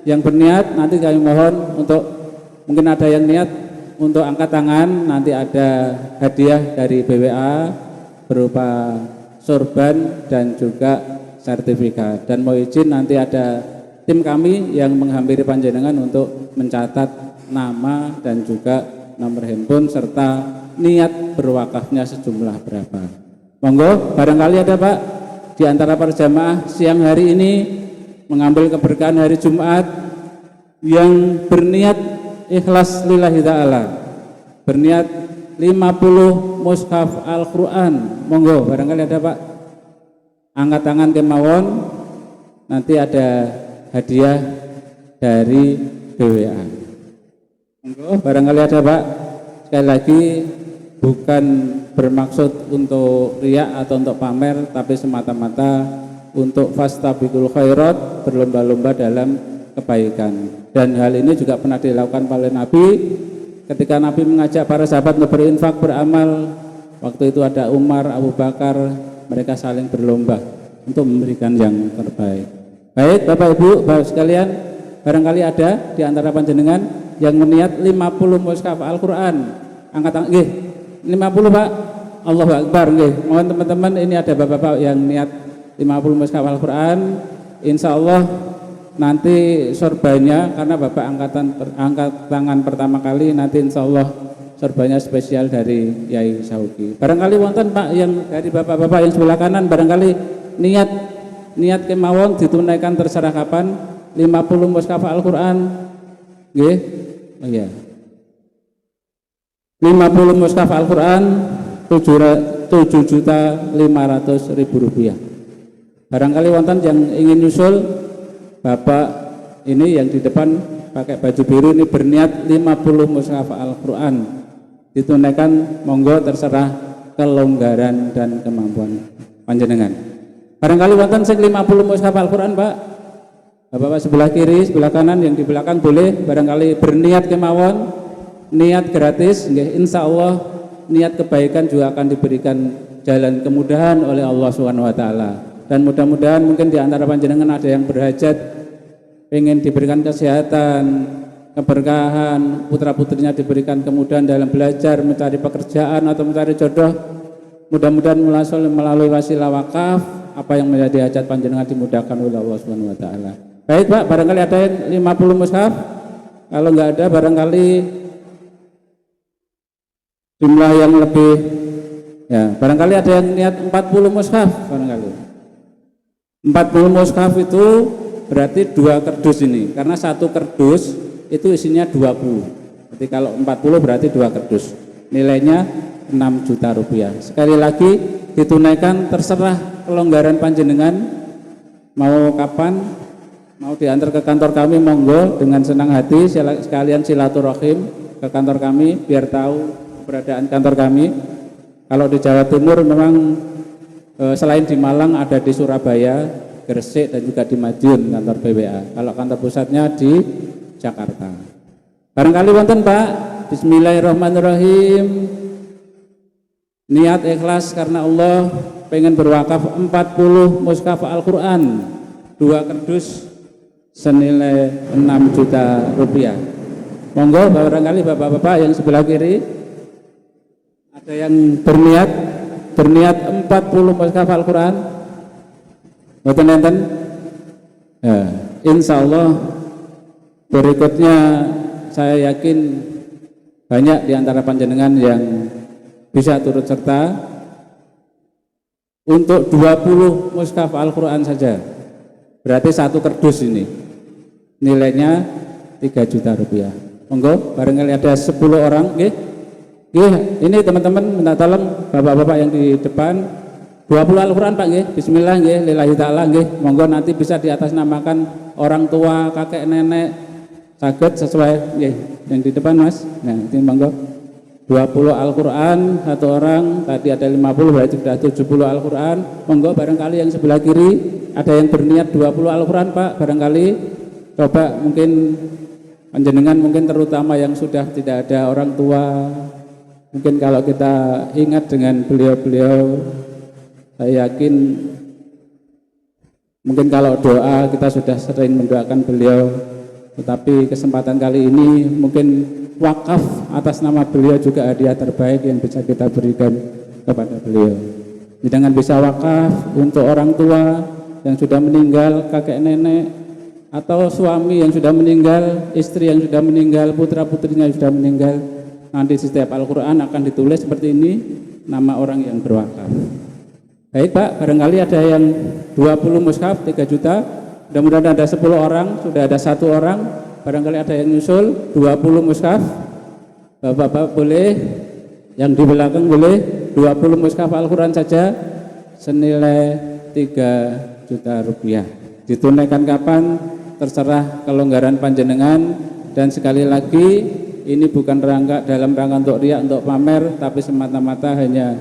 yang berniat, nanti kami mohon untuk, mungkin ada yang niat untuk angkat tangan, nanti ada hadiah dari BWA berupa sorban dan juga sertifikat. Dan mau izin nanti ada tim kami yang menghampiri panjenengan untuk mencatat nama dan juga nomor handphone serta niat berwakafnya sejumlah berapa. Monggo, barangkali ada Pak di antara para jamaah siang hari ini mengambil keberkahan hari Jumat yang berniat ikhlas lillahi ta'ala, berniat 50 mushaf Al-Quran. Monggo, barangkali ada Pak, angkat tangan kemawon, nanti ada hadiah dari BWA. Monggo, barangkali ada Pak. Sekali lagi bukan bermaksud untuk riya atau untuk pamer, tapi semata-mata untuk fastabiqul khairat, berlomba-lomba dalam kebaikan. Dan hal ini juga pernah dilakukan oleh Nabi ketika Nabi mengajak para sahabat untuk berinfak, beramal. Waktu itu ada Umar, Abu Bakar, mereka saling berlomba untuk memberikan yang terbaik. Baik Bapak Ibu, Bapak sekalian, barangkali ada di antara panjenengan yang meniat 50 mushaf Al-Quran. Angkat tangan, nggih. 50 Pak, Allahu Akbar, nggih. Mohon teman-teman, ini ada bapak-bapak yang niat 50 mushaf Al-Quran. Insya Allah nanti sorbannya, karena bapak angkat tangan pertama kali, nanti insya Allah sorbannya spesial dari Yai Sauki. Barangkali wonten Pak yang dari bapak-bapak yang sebelah kanan, barangkali niat kemawon ditunaikan terserah kapan 50 mushaf Al-Quran, nggih. Oh iya. 50 mushaf Al-Quran 7.500.000 rupiah. Barangkali wonten yang ingin nyusul, bapak ini yang di depan pakai baju biru ini berniat 50 mushaf Al-Quran, ditunaikan monggo terserah kelonggaran dan kemampuan panjenengan. Barangkali wonten sing 50 mushaf Al-Quran Pak, bapak sebelah kiri, sebelah kanan, yang di belakang boleh, barangkali berniat kemawon, niat gratis, insya Allah niat kebaikan juga akan diberikan jalan kemudahan oleh Allah Subhanahu wa taala. Dan mudah-mudahan mungkin di antara panjenengan ada yang berhajat, pengen diberikan kesehatan, keberkahan, putra-putrinya diberikan kemudahan dalam belajar, mencari pekerjaan atau mencari jodoh. Mudah-mudahan melalui wasilah wakaf apa yang menjadi hajat panjenengan dimudahkan oleh Allah Subhanahu wa taala. Baik, Pak, barangkali ada yang 50 mushaf. Kalau enggak ada, barangkali jumlah yang lebih, ya, barangkali ada yang niat 40 mushaf barangkali. 40 mushaf itu berarti 2 kardus ini, karena 1 kardus itu isinya 20. Jadi kalau 40 berarti 2 kardus. Nilainya 6 juta rupiah. Sekali lagi ditunaikan, terserah kelonggaran panjenengan, mau kapan, mau diantar ke kantor kami, monggo, dengan senang hati sekalian silaturahim ke kantor kami biar tahu keberadaan kantor kami. Kalau di Jawa Timur memang selain di Malang ada di Surabaya, Gresik, dan juga di Madiun kantor BWA. Kalau kantor pusatnya di Jakarta. Barangkali wonten, Pak. Bismillahirrahmanirrahim. Niat ikhlas karena Allah, pengen berwakaf 40 mushaf Al-Quran, 2 kardus senilai 6 juta rupiah. Monggo, barangkali bapak-bapak yang sebelah kiri ada yang berniat 40 mushaf Al-Quran. Mboten enten? Ya, insya Allah berikutnya saya yakin banyak di antara panjenengan yang bisa turut serta untuk 20 mushaf Al-Quran saja. Berarti 1 kardus ini nilainya 3 juta rupiah. Monggo, barangkali ada 10 orang, nggih. Nggih, ini teman-teman minta tolong bapak-bapak yang di depan 20 Al-Quran, Pak, nggih. Bismillah, nggih, lillahi ta'ala, nggih. Monggo nanti bisa diatasnamakan orang tua, kakek, nenek, saged sesuai, nggih. Yang di depan, Mas. Nah, ini monggo. 20 Al-Quran 1 orang, tadi ada 50 berarti sudah 70 Al-Quran. Monggo, barangkali yang sebelah kiri ada yang berniat 20 Al-Quran, Pak. Barangkali coba mungkin panjenengan, mungkin terutama yang sudah tidak ada orang tua, mungkin kalau kita ingat dengan beliau-beliau, saya yakin mungkin kalau doa kita sudah sering mendoakan beliau, tetapi kesempatan kali ini mungkin wakaf atas nama beliau juga hadiah terbaik yang bisa kita berikan kepada beliau. Jangan bisa wakaf untuk orang tua yang sudah meninggal, kakek nenek, atau suami yang sudah meninggal, istri yang sudah meninggal, putra-putrinya yang sudah meninggal. Nanti di setiap Al-Quran akan ditulis seperti ini, nama orang yang berwakaf. Baik, Pak, barangkali ada yang 20 mushaf 3 juta. Mudah-mudahan ada 10 orang, sudah ada 1 orang. Barangkali ada yang nyusul 20 mushaf. Bapak-bapak boleh, yang di belakang boleh 20 mushaf Al-Quran saja senilai 3 juta rupiah. Ditunaikan kapan? Terserah kelonggaran panjenengan. Dan sekali lagi, ini bukan dalam rangka untuk riak, untuk pamer, tapi semata-mata hanya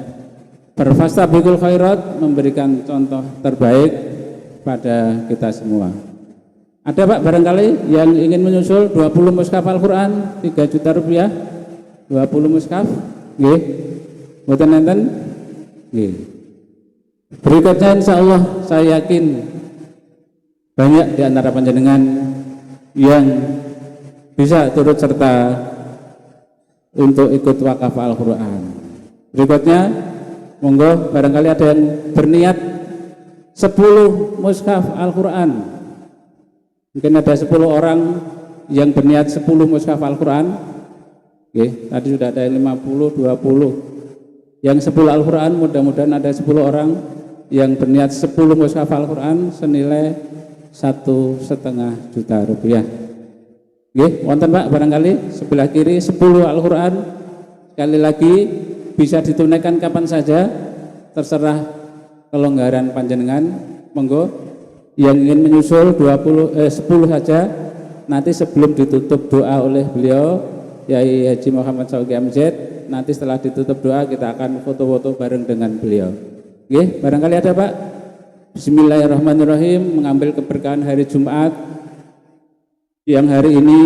berfastabiqul khairat, memberikan contoh terbaik pada kita semua. Ada, Pak, barangkali yang ingin menyusul 20 mushaf Al-Quran 3 juta rupiah, 20 mushaf, nggih, mboten enten, nggih. Berikutnya insya Allah saya yakin banyak di antara panjenengan yang bisa turut serta untuk ikut wakaf Al-Quran. Berikutnya, monggo, barangkali ada yang berniat 10 mushaf Al-Quran. Mungkin ada 10 orang yang berniat 10 mushaf Al-Quran. Oke, tadi sudah ada yang 50, 20. Yang 10 Al-Quran, mudah-mudahan ada 10 orang yang berniat 10 mushaf Al-Quran senilai 1,5 juta rupiah. Oke, wonten, Pak, barangkali sebelah kiri 10 Al-Quran. Sekali lagi bisa ditunaikan kapan saja, terserah kelonggaran panjenengan. Monggo, yang ingin menyusul 10 saja. Nanti sebelum ditutup doa oleh beliau Yai Haji Muhammad Sauki MZ, nanti setelah ditutup doa kita akan foto-foto bareng dengan beliau. Oke, barangkali ada, Pak. Bismillahirrahmanirrahim. Mengambil keberkahan hari Jumat yang hari ini,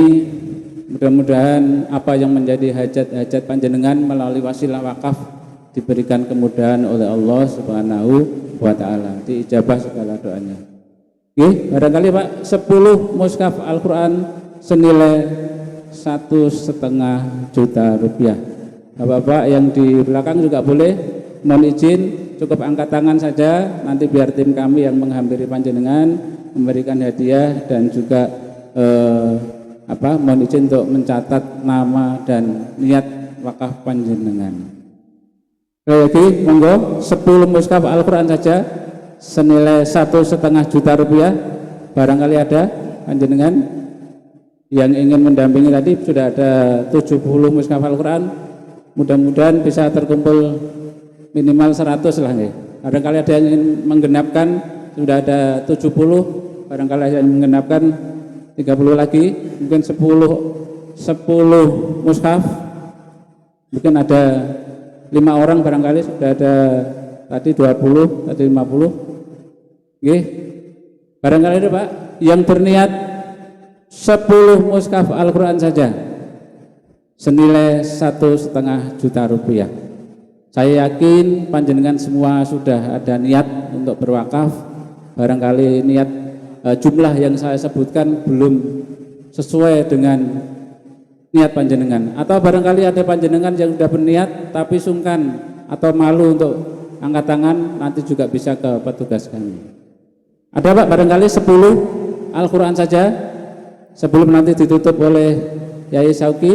mudah-mudahan apa yang menjadi hajat-hajat panjenengan melalui wasilah wakaf diberikan kemudahan oleh Allah Subhanahu wa ta'ala, diijabah segala doanya. Oke, barangkali, Pak, 10 mushaf Al-Quran senilai 1,5 juta rupiah. Bapak-bapak yang di belakang juga boleh, mohon izin, cukup angkat tangan saja, nanti biar tim kami yang menghampiri panjenengan memberikan hadiah dan juga mohon izin untuk mencatat nama dan niat wakaf panjenengan. Lagi monggo 10 mushaf Al-Quran saja senilai 1,5 juta rupiah. Barangkali ada panjenengan yang ingin mendampingi, tadi sudah ada 70 mushaf Al-Quran, mudah-mudahan bisa terkumpul minimal 100 lah nih. Barangkali ada yang ingin menggenapkan, sudah ada 70, barangkali ada yang menggenapkan 30 lagi, mungkin 10 mushaf, mungkin ada 5 orang, barangkali sudah ada tadi 20, tadi 50. Oke. Barangkali ada Pak yang berniat 10 mushaf Al-Quran saja senilai 1,5 juta rupiah. Saya yakin panjenengan semua sudah ada niat untuk berwakaf. Barangkali niat jumlah yang saya sebutkan belum sesuai dengan niat panjenengan, atau barangkali ada panjenengan yang sudah berniat tapi sungkan atau malu untuk angkat tangan, nanti juga bisa ke petugas kami. Ada Pak barangkali 10 Al-Quran saja sebelum nanti ditutup oleh Yai Sauki.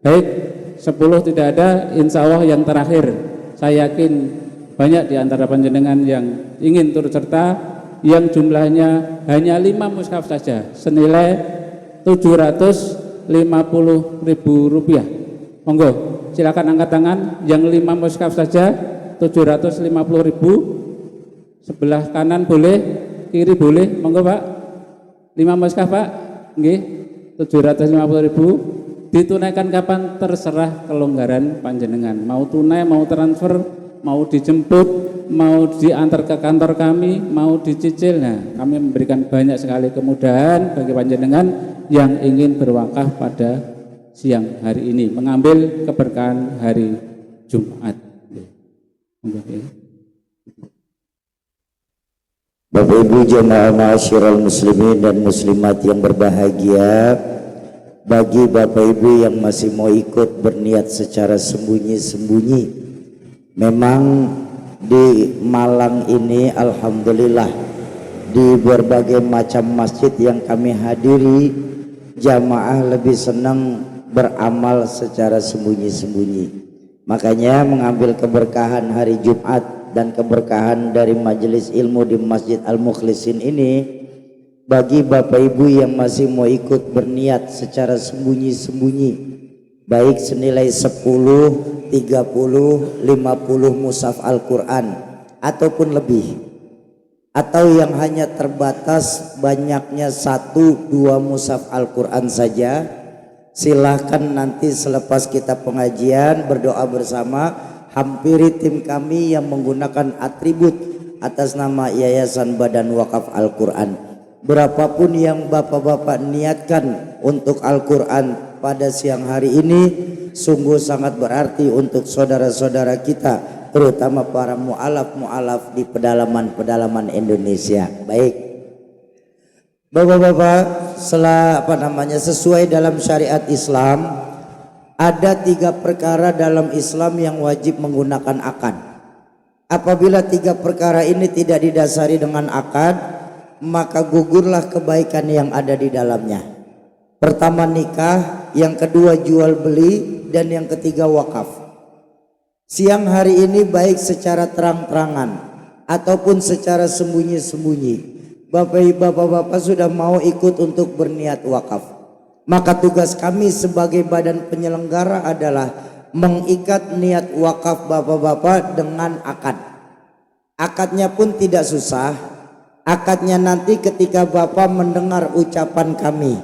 Baik, 10 tidak ada, insya Allah yang terakhir. Saya yakin banyak di antara panjenengan yang ingin turut serta, yang jumlahnya hanya 5 mushaf saja, senilai 750.000 rupiah. Monggo, silakan angkat tangan, yang 5 mushaf saja, 750.000. Sebelah kanan boleh, kiri boleh, monggo Pak. 5 mushaf Pak, nggih, 750.000. Ditunaikan kapan terserah kelonggaran panjenengan, mau tunai, mau transfer, mau dijemput, mau diantar ke kantor kami, mau dicicil. Nah, kami memberikan banyak sekali kemudahan bagi panjenengan yang ingin berwakaf pada siang hari ini, mengambil keberkahan hari Jumat. Bapak Ibu jemaah ma'asyiral muslimin dan muslimat yang berbahagia, bagi Bapak Ibu yang masih mau ikut berniat secara sembunyi-sembunyi, memang di Malang ini alhamdulillah di berbagai macam masjid yang kami hadiri, jamaah lebih senang beramal secara sembunyi-sembunyi. Makanya mengambil keberkahan hari Jumat dan keberkahan dari majelis ilmu di Masjid Al-Mukhlisin ini, bagi Bapak Ibu yang masih mau ikut berniat secara sembunyi-sembunyi, baik senilai 10, 30, 50 mushaf Al-Quran ataupun lebih, atau yang hanya terbatas banyaknya 1-2 mushaf Al-Quran saja, silahkan nanti selepas kita pengajian berdoa bersama, hampiri tim kami yang menggunakan atribut atas nama Yayasan Badan Wakaf Al-Quran. Berapapun yang bapak-bapak niatkan untuk Al-Quran pada siang hari ini, sungguh sangat berarti untuk saudara-saudara kita, terutama para mu'alaf di pedalaman-pedalaman Indonesia. Baik, bapak-bapak, sesuai dalam syariat Islam, ada 3 perkara dalam Islam yang wajib menggunakan akad. Apabila 3 perkara ini tidak didasari dengan akad, maka gugurlah kebaikan yang ada di dalamnya. Pertama nikah, yang kedua jual beli, dan yang ketiga wakaf. Siang hari ini baik secara terang-terangan ataupun secara sembunyi-sembunyi, bapak-bapak sudah mau ikut untuk berniat wakaf, maka tugas kami sebagai badan penyelenggara adalah mengikat niat wakaf bapak-bapak dengan akad. Akadnya pun tidak susah. Akadnya nanti ketika Bapak mendengar ucapan kami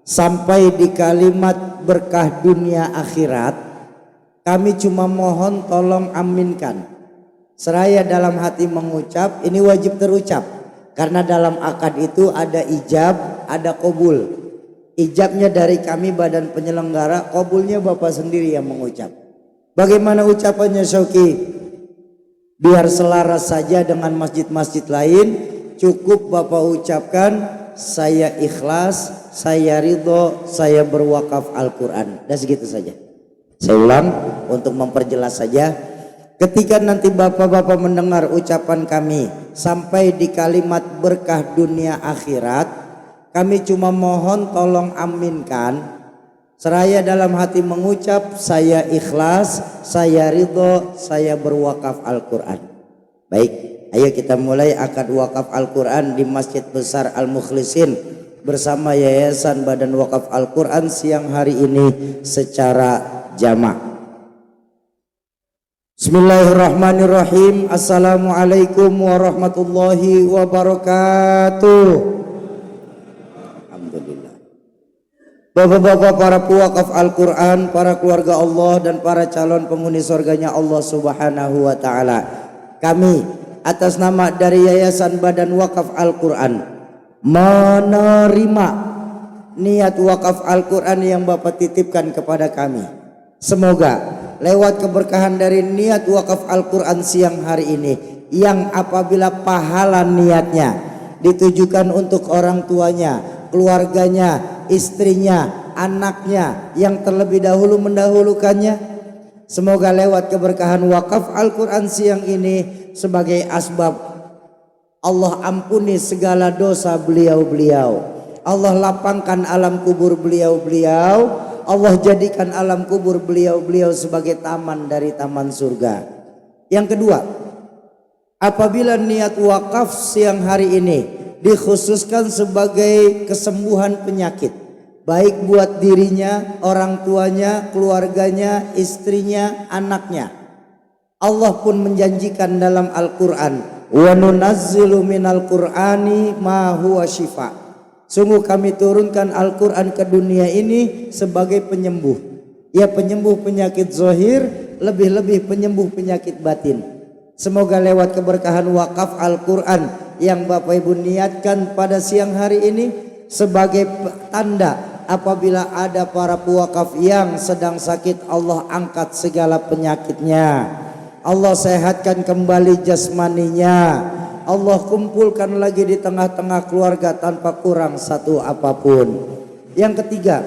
sampai di kalimat berkah dunia akhirat, kami cuma mohon tolong aminkan. Seraya dalam hati mengucap, ini wajib terucap, karena dalam akad itu ada ijab, ada qabul. Ijabnya dari kami badan penyelenggara, qabulnya Bapak sendiri yang mengucap. Bagaimana ucapannya Syauki? Biar selaras saja dengan masjid-masjid lain, cukup Bapak ucapkan saya ikhlas, saya ridho, saya berwakaf Al-Quran. Dan segitu saja. Saya ulang untuk memperjelas saja. Ketika nanti bapak-bapak mendengar ucapan kami sampai di kalimat berkah dunia akhirat, kami cuma mohon tolong aminkan. Seraya dalam hati mengucap saya ikhlas, saya ridho, saya berwakaf Al-Quran. Baik, ayo kita mulai akad wakaf Al-Quran di Masjid Besar Al-Mukhlisin bersama Yayasan Badan Wakaf Al-Quran siang hari ini secara jamak. Bismillahirrahmanirrahim. Assalamualaikum warahmatullahi wabarakatuh. Alhamdulillah. Bapak-bapak para pewakaf Al-Quran, para keluarga Allah dan para calon penghuni surganya Allah Subhanahu wa ta'ala, kami atas nama dari Yayasan Badan Wakaf Al-Quran menerima niat wakaf Al-Quran yang Bapak titipkan kepada kami. Semoga lewat keberkahan dari niat wakaf Al-Quran siang hari ini, yang apabila pahala niatnya ditujukan untuk orang tuanya, keluarganya, istrinya, anaknya yang terlebih dahulu mendahulukannya, semoga lewat keberkahan wakaf Al-Quran siang ini sebagai asbab Allah ampuni segala dosa beliau-beliau, Allah lapangkan alam kubur beliau-beliau, Allah jadikan alam kubur beliau-beliau sebagai taman dari taman surga. Yang kedua, apabila niat wakaf siang hari ini dikhususkan sebagai kesembuhan penyakit, baik buat dirinya, orang tuanya, keluarganya, istrinya, anaknya, Allah pun menjanjikan dalam Al-Quran, wa nunazzilu minal Qur'ani ma huwa syifa. Sungguh kami turunkan Al-Quran ke dunia ini sebagai penyembuh. Ya, penyembuh penyakit zahir, lebih-lebih penyembuh penyakit batin. Semoga lewat keberkahan wakaf Al-Quran yang Bapak Ibu niatkan pada siang hari ini sebagai tanda apabila ada para pewakaf yang sedang sakit, Allah angkat segala penyakitnya, Allah sehatkan kembali jasmaninya, Allah kumpulkan lagi di tengah-tengah keluarga tanpa kurang satu apapun. Yang ketiga,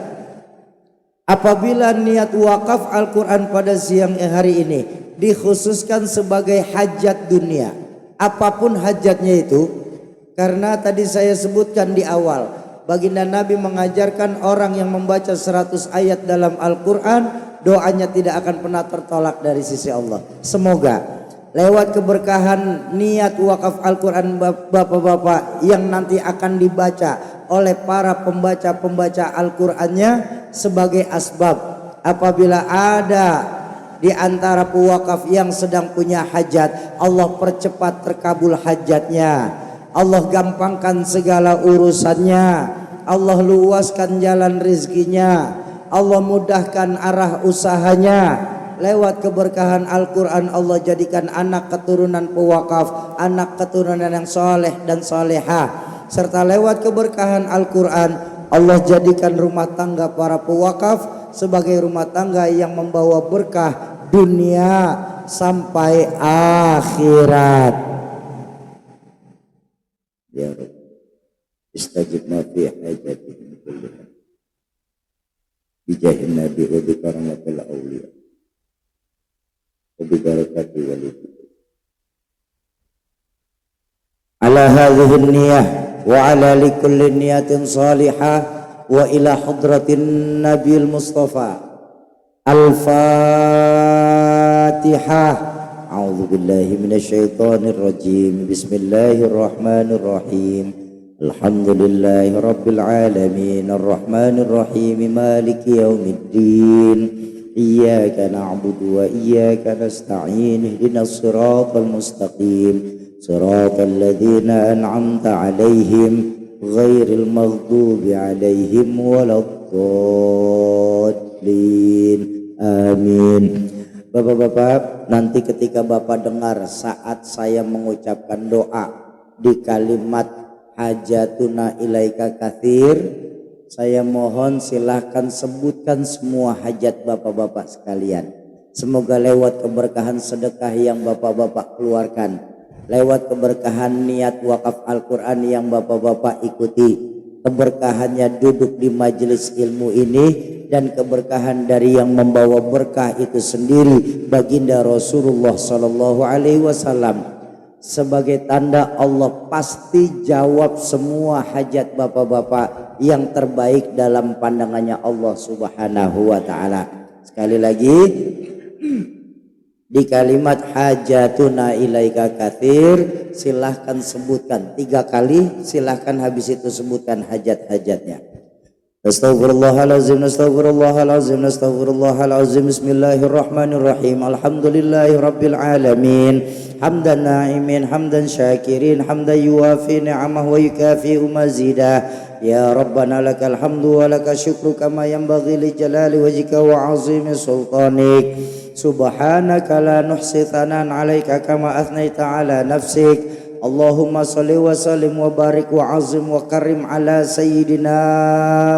apabila niat wakaf Al-Quran pada siang hari ini dikhususkan sebagai hajat dunia, apapun hajatnya itu, karena tadi saya sebutkan di awal, baginda Nabi mengajarkan orang yang membaca 100 ayat dalam Al-Quran, doanya tidak akan pernah tertolak dari sisi Allah. Semoga lewat keberkahan niat wakaf Al-Quran bapak-bapak yang nanti akan dibaca oleh para pembaca-pembaca Al-Qurannya sebagai asbab apabila ada di antara pewakaf yang sedang punya hajat, Allah percepat terkabul hajatnya, Allah gampangkan segala urusannya, Allah luaskan jalan rizkinya, Allah mudahkan arah usahanya. Lewat keberkahan Al-Quran Allah jadikan anak keturunan pewakaf, anak keturunan yang soleh dan solehah. Serta lewat keberkahan Al-Quran Allah jadikan rumah tangga para pewakaf sebagai rumah tangga yang membawa berkah dunia sampai akhirat. Ya Rabb, istajibna fi hajatihim kulliha bijahin nabi wa bi karamatil awliya wa bi barakati walidin. Ala hadhihi niyah wa ala likulli niyatin salihah wa ila hadratin nabil mustafa. Al-Fatihah. A'udzu billahi minasyaitonir rajim. Bismillahirrahmanirrahim. Alhamdulillahi rabbil alamin arrahmanir rahim maliki yaumiddin. Iyyaka na'budu wa iyyaka nasta'in ihdinas siratal mustaqim siratal ladzina an'amta 'alaihim ghairil maghdubi 'alaihim waladdallin. Amin. Bapak-bapak, nanti ketika Bapak dengar saat saya mengucapkan doa di kalimat hajatuna ilaika katsir, saya mohon silahkan sebutkan semua hajat bapak-bapak sekalian. Semoga lewat keberkahan sedekah yang bapak-bapak keluarkan, lewat keberkahan niat wakaf Al-Quran yang bapak-bapak ikuti, keberkahannya duduk di majelis ilmu ini, dan keberkahan dari yang membawa berkah itu sendiri baginda Rasulullah Sallallahu Alaihi Wasallam. Sebagai tanda Allah pasti jawab semua hajat bapak-bapak yang terbaik dalam pandangannya Allah Subhanahu wa Ta'ala. Sekali lagi, di kalimat hajatuna ilaika katsir, silahkan sebutkan 3 kali, silahkan habis itu sebutkan hajat-hajatnya. Astaghfirullahalazim, astaghfirullahalazim, astaghfirullahalazim. Bismillahirrahmanirrahim. Alhamdulillahi rabbil alamin. Hamdan na'imin, hamdan syakirin, hamdan yuwafi ni'amahu wa yukafi'u mazidah. Ya Rabbana lakal hamdu wa lakal syukru kama yanbaghi li jalali wajhika wa 'azimi sultanik. Subhanaka la nuhsi thanan 'alaika kama athnaita 'ala nafsik. Allahumma salli wa sallim wa barik wa azim wa karim ala sayyidina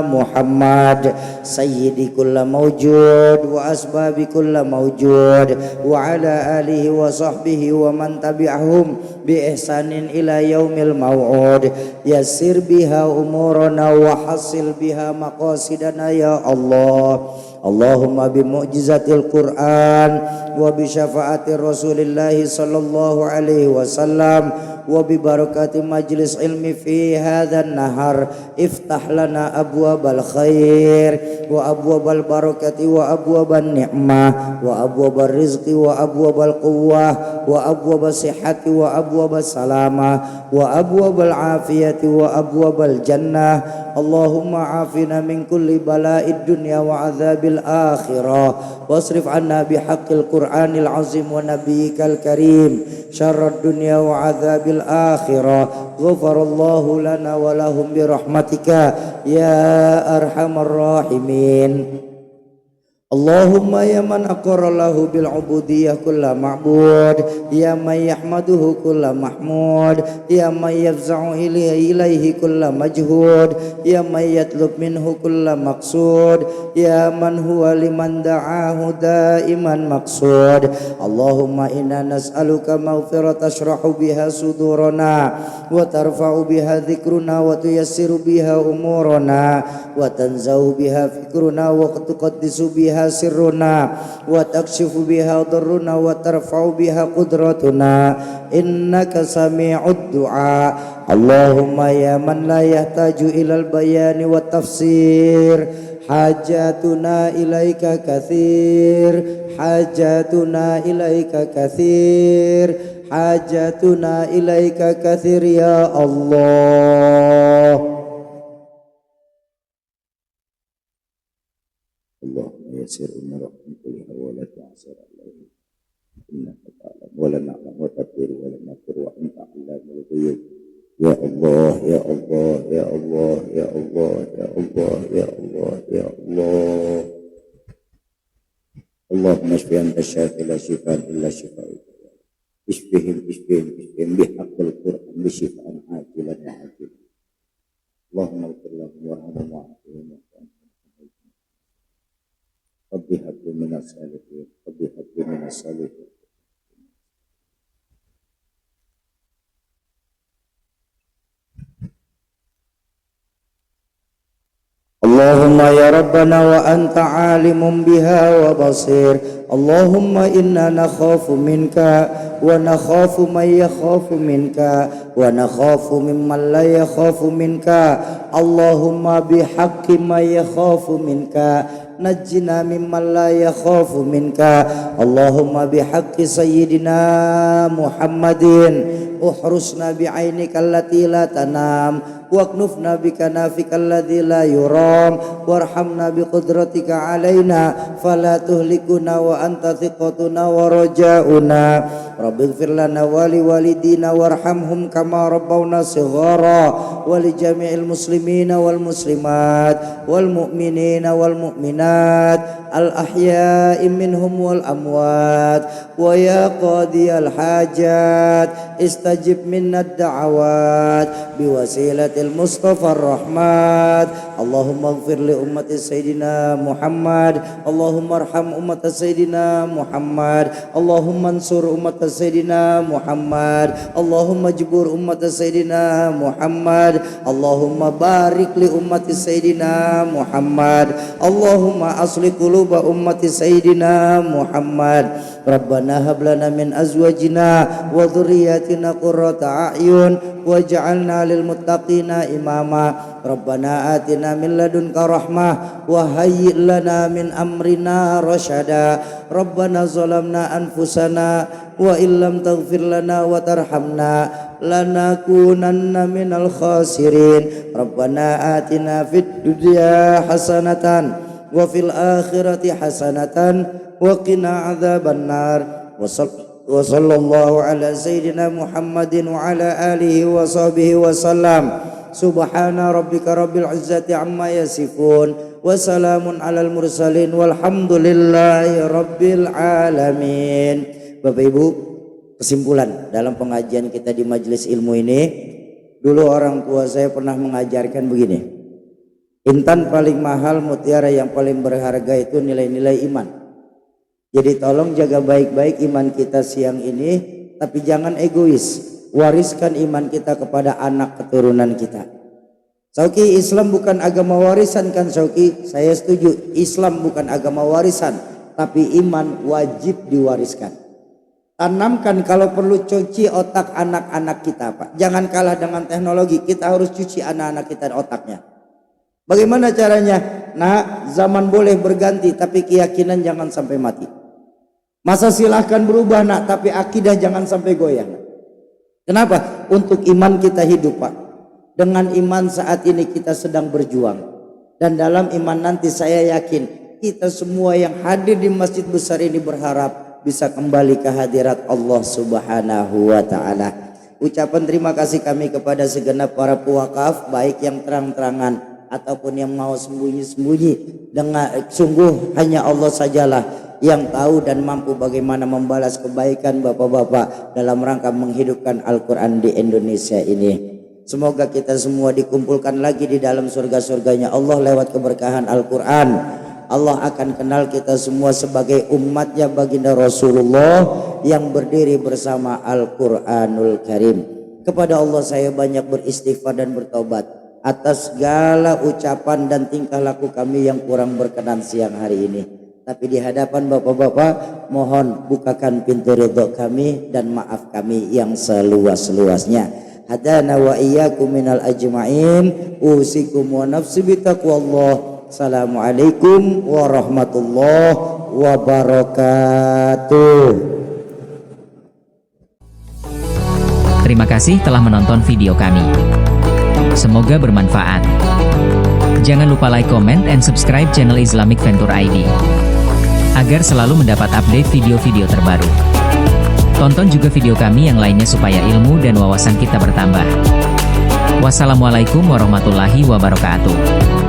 Muhammad sayyidi kulla mawjud wa asbabi kulla mawjud wa ala alihi wa sahbihi wa man tabi'ahum bi ihsanin ila yaumil maw'ud. Yassir biha umurana wa hasil biha maqasidana ya Allah. Allahumma bi mu'jizatil Qur'an wa bi syafa'ati Rasulillah sallallahu alaihi wasallam wa bi barakati majlis ilmi fi hadzal nahar iftah lana abwabal khair wa abwabal barakati wa abwaban ni'mah wa abwabar rizqi wa abwabal quwwah wa abwabas sihhati wa abwabas salamah wa abwabal afiyati wa abwabal jannah. Allahumma afina min kulli bala'id dunya wa azabil akhirah wasrif anna bihaqqil Qur'anil azim wa nabiyyikal karim syarrad dunya wa azabil akhirah. Ghafarallahu lana wa lahum birahmatika ya arhamar rahimin. Allahumma ya man aqarra lahu bil ubudiyyah kulla ma'bud, ya man yahmaduhu kulla mahmud, ya man yafza'u ilaihi kulla majhud, ya man yatlub minhu kulla maqsud, ya man huwa liman da'ahu daiman maqsud. Allahumma inna nas'aluka maghfiratan tashrahu biha sudurana wa tarfa'u biha dhikruna wa tuyassiru biha umurana wa tanzau biha fikruna wa tuqaddisu biha sirruna wa takshifu biha darruna wa tarfa'u biha qudratuna innaka sami'ud du'a. Allahumma ya man la yahtaju ilal bayani wa tafsir hajatuna ilaika kathir, hajatuna ilaika kathir, hajatuna ilaika kathir ya Allah. Allahumma yassir umurahum kulliha wa la ta'sir alaihim innaka ta'lam wa la na'lam wa taqdir wa la naqdir wa anta 'allamul ghuyub. Ya Allah, ya Allah, ya Allah, ya Allah, ya Allah, ya Allah, ya Allah. Allahumma shfi anta syafi la shifaan illa shifa'uk. Ishfihim, ishfihim, ishfihim bihaqqil Qur'an bi shifaan ajilan wa ajilan. Allahumma ighfir lahum warhamhum wa'afihim wa Rabbi habli minas salihin, Rabbi habli minas salihin. Allahumma ya Rabbana wa anta alimun biha wa basir. Allahumma inna nakhafu minka wa nakhafu man yakhafu minka wa nakhafu mimman la yakhafu minka. Allahumma bihaqqi man yakhafu minka najjina mimman la yakhafu minka. Allahumma bihaqqi sayyidina Muhammadin uhrusna bi'ainika allati la tanam waqnufna bikanafika alladhi la yuram warhamna biqudratika alaina fala tuhlikuna wa anta thiqatuna wa raja'una. Rabbighfir lana wa liwalidina warhamhum kama rabbawna shighara wa li jami'il muslimina wal muslimat wal mu'minina wal mu'minat al ahya'i minhum wal amwat wa ya qadiyal hajat اسtajib minna da'awat biwasilatil Mustafa rahmat. Allahumma ighfir li ummati Sayyidina Muhammad, Allahumma arham ummati Sayyidina Muhammad, Allahumma ansur ummati Sayyidina Muhammad, Allahumma jibur ummati Sayyidina Muhammad, Allahumma barik li ummati Sayyidina Muhammad, Allahumma asli quluba ummati Sayyidina Muhammad. Rabbana hab lana min azwajina wa dhurriyyatina qurrata a'yun waj'alna lil muttaqina imama. Rabbana atina min ladunka rahmah wa hayyi' lana min amrina rasyada. Rabbana zalamna anfusana wa illam taghfir lana wa tarhamna lanakunanna minal khasirin. Rabbana atina fid dunya hasanatan wa fil akhirati hasanatan wa qina adzabannar. Wa sallallahu ala sayyidina Muhammadin wa ala alihi wa sahbihi wa sallam. Subhana rabbika rabbil izzati amma yasifun wa salamun alal mursalin walhamdulillahi rabbil alamin. Bapak Ibu, kesimpulan dalam pengajian kita di majelis ilmu ini, dulu orang tua saya pernah mengajarkan begini: intan paling mahal, mutiara yang paling berharga itu nilai-nilai iman. Jadi tolong jaga baik-baik iman kita siang ini, tapi jangan egois. Wariskan iman kita kepada anak keturunan kita. Sauki, Islam bukan agama warisan kan Sauki? Saya setuju, Islam bukan agama warisan, tapi iman wajib diwariskan. Tanamkan kalau perlu, cuci otak anak-anak kita Pak. Jangan kalah dengan teknologi, kita harus cuci anak-anak kita otaknya. Bagaimana caranya? Nah, zaman boleh berganti, tapi keyakinan jangan sampai mati. Masa silahkan berubah nak, tapi akidah jangan sampai goyah. Kenapa? Untuk iman kita hidup Pak. Dengan iman saat ini kita sedang berjuang. Dan dalam iman nanti saya yakin kita semua yang hadir di masjid besar ini berharap bisa kembali ke hadirat Allah Subhanahu wa ta'ala. Ucapan terima kasih kami kepada segenap para pewakaf, baik yang terang-terangan ataupun yang mau sembunyi-sembunyi. Dengan sungguh hanya Allah sajalah yang tahu dan mampu bagaimana membalas kebaikan bapak-bapak dalam rangka menghidupkan Al-Quran di Indonesia ini. Semoga kita semua dikumpulkan lagi di dalam surga-surganya Allah lewat keberkahan Al-Quran. Allah akan kenal kita semua sebagai umatnya baginda Rasulullah yang berdiri bersama Al-Quranul Karim. Kepada Allah saya banyak beristighfar dan bertobat atas segala ucapan dan tingkah laku kami yang kurang berkenan siang hari ini. Tapi di hadapan bapak-bapak, mohon bukakan pintu ridho kami dan maaf kami yang seluas-luasnya. Hadana wa iyyakum minal ajma'in. Usikum wa nafsi bitaqwallah. Assalamualaikum warahmatullahi wabarakatuh. Terima kasih telah menonton video kami. Semoga bermanfaat. Jangan lupa like, comment, and subscribe channel Islamic Venture ID agar selalu mendapat update video-video terbaru. Tonton juga video kami yang lainnya supaya ilmu dan wawasan kita bertambah. Wassalamualaikum warahmatullahi wabarakatuh.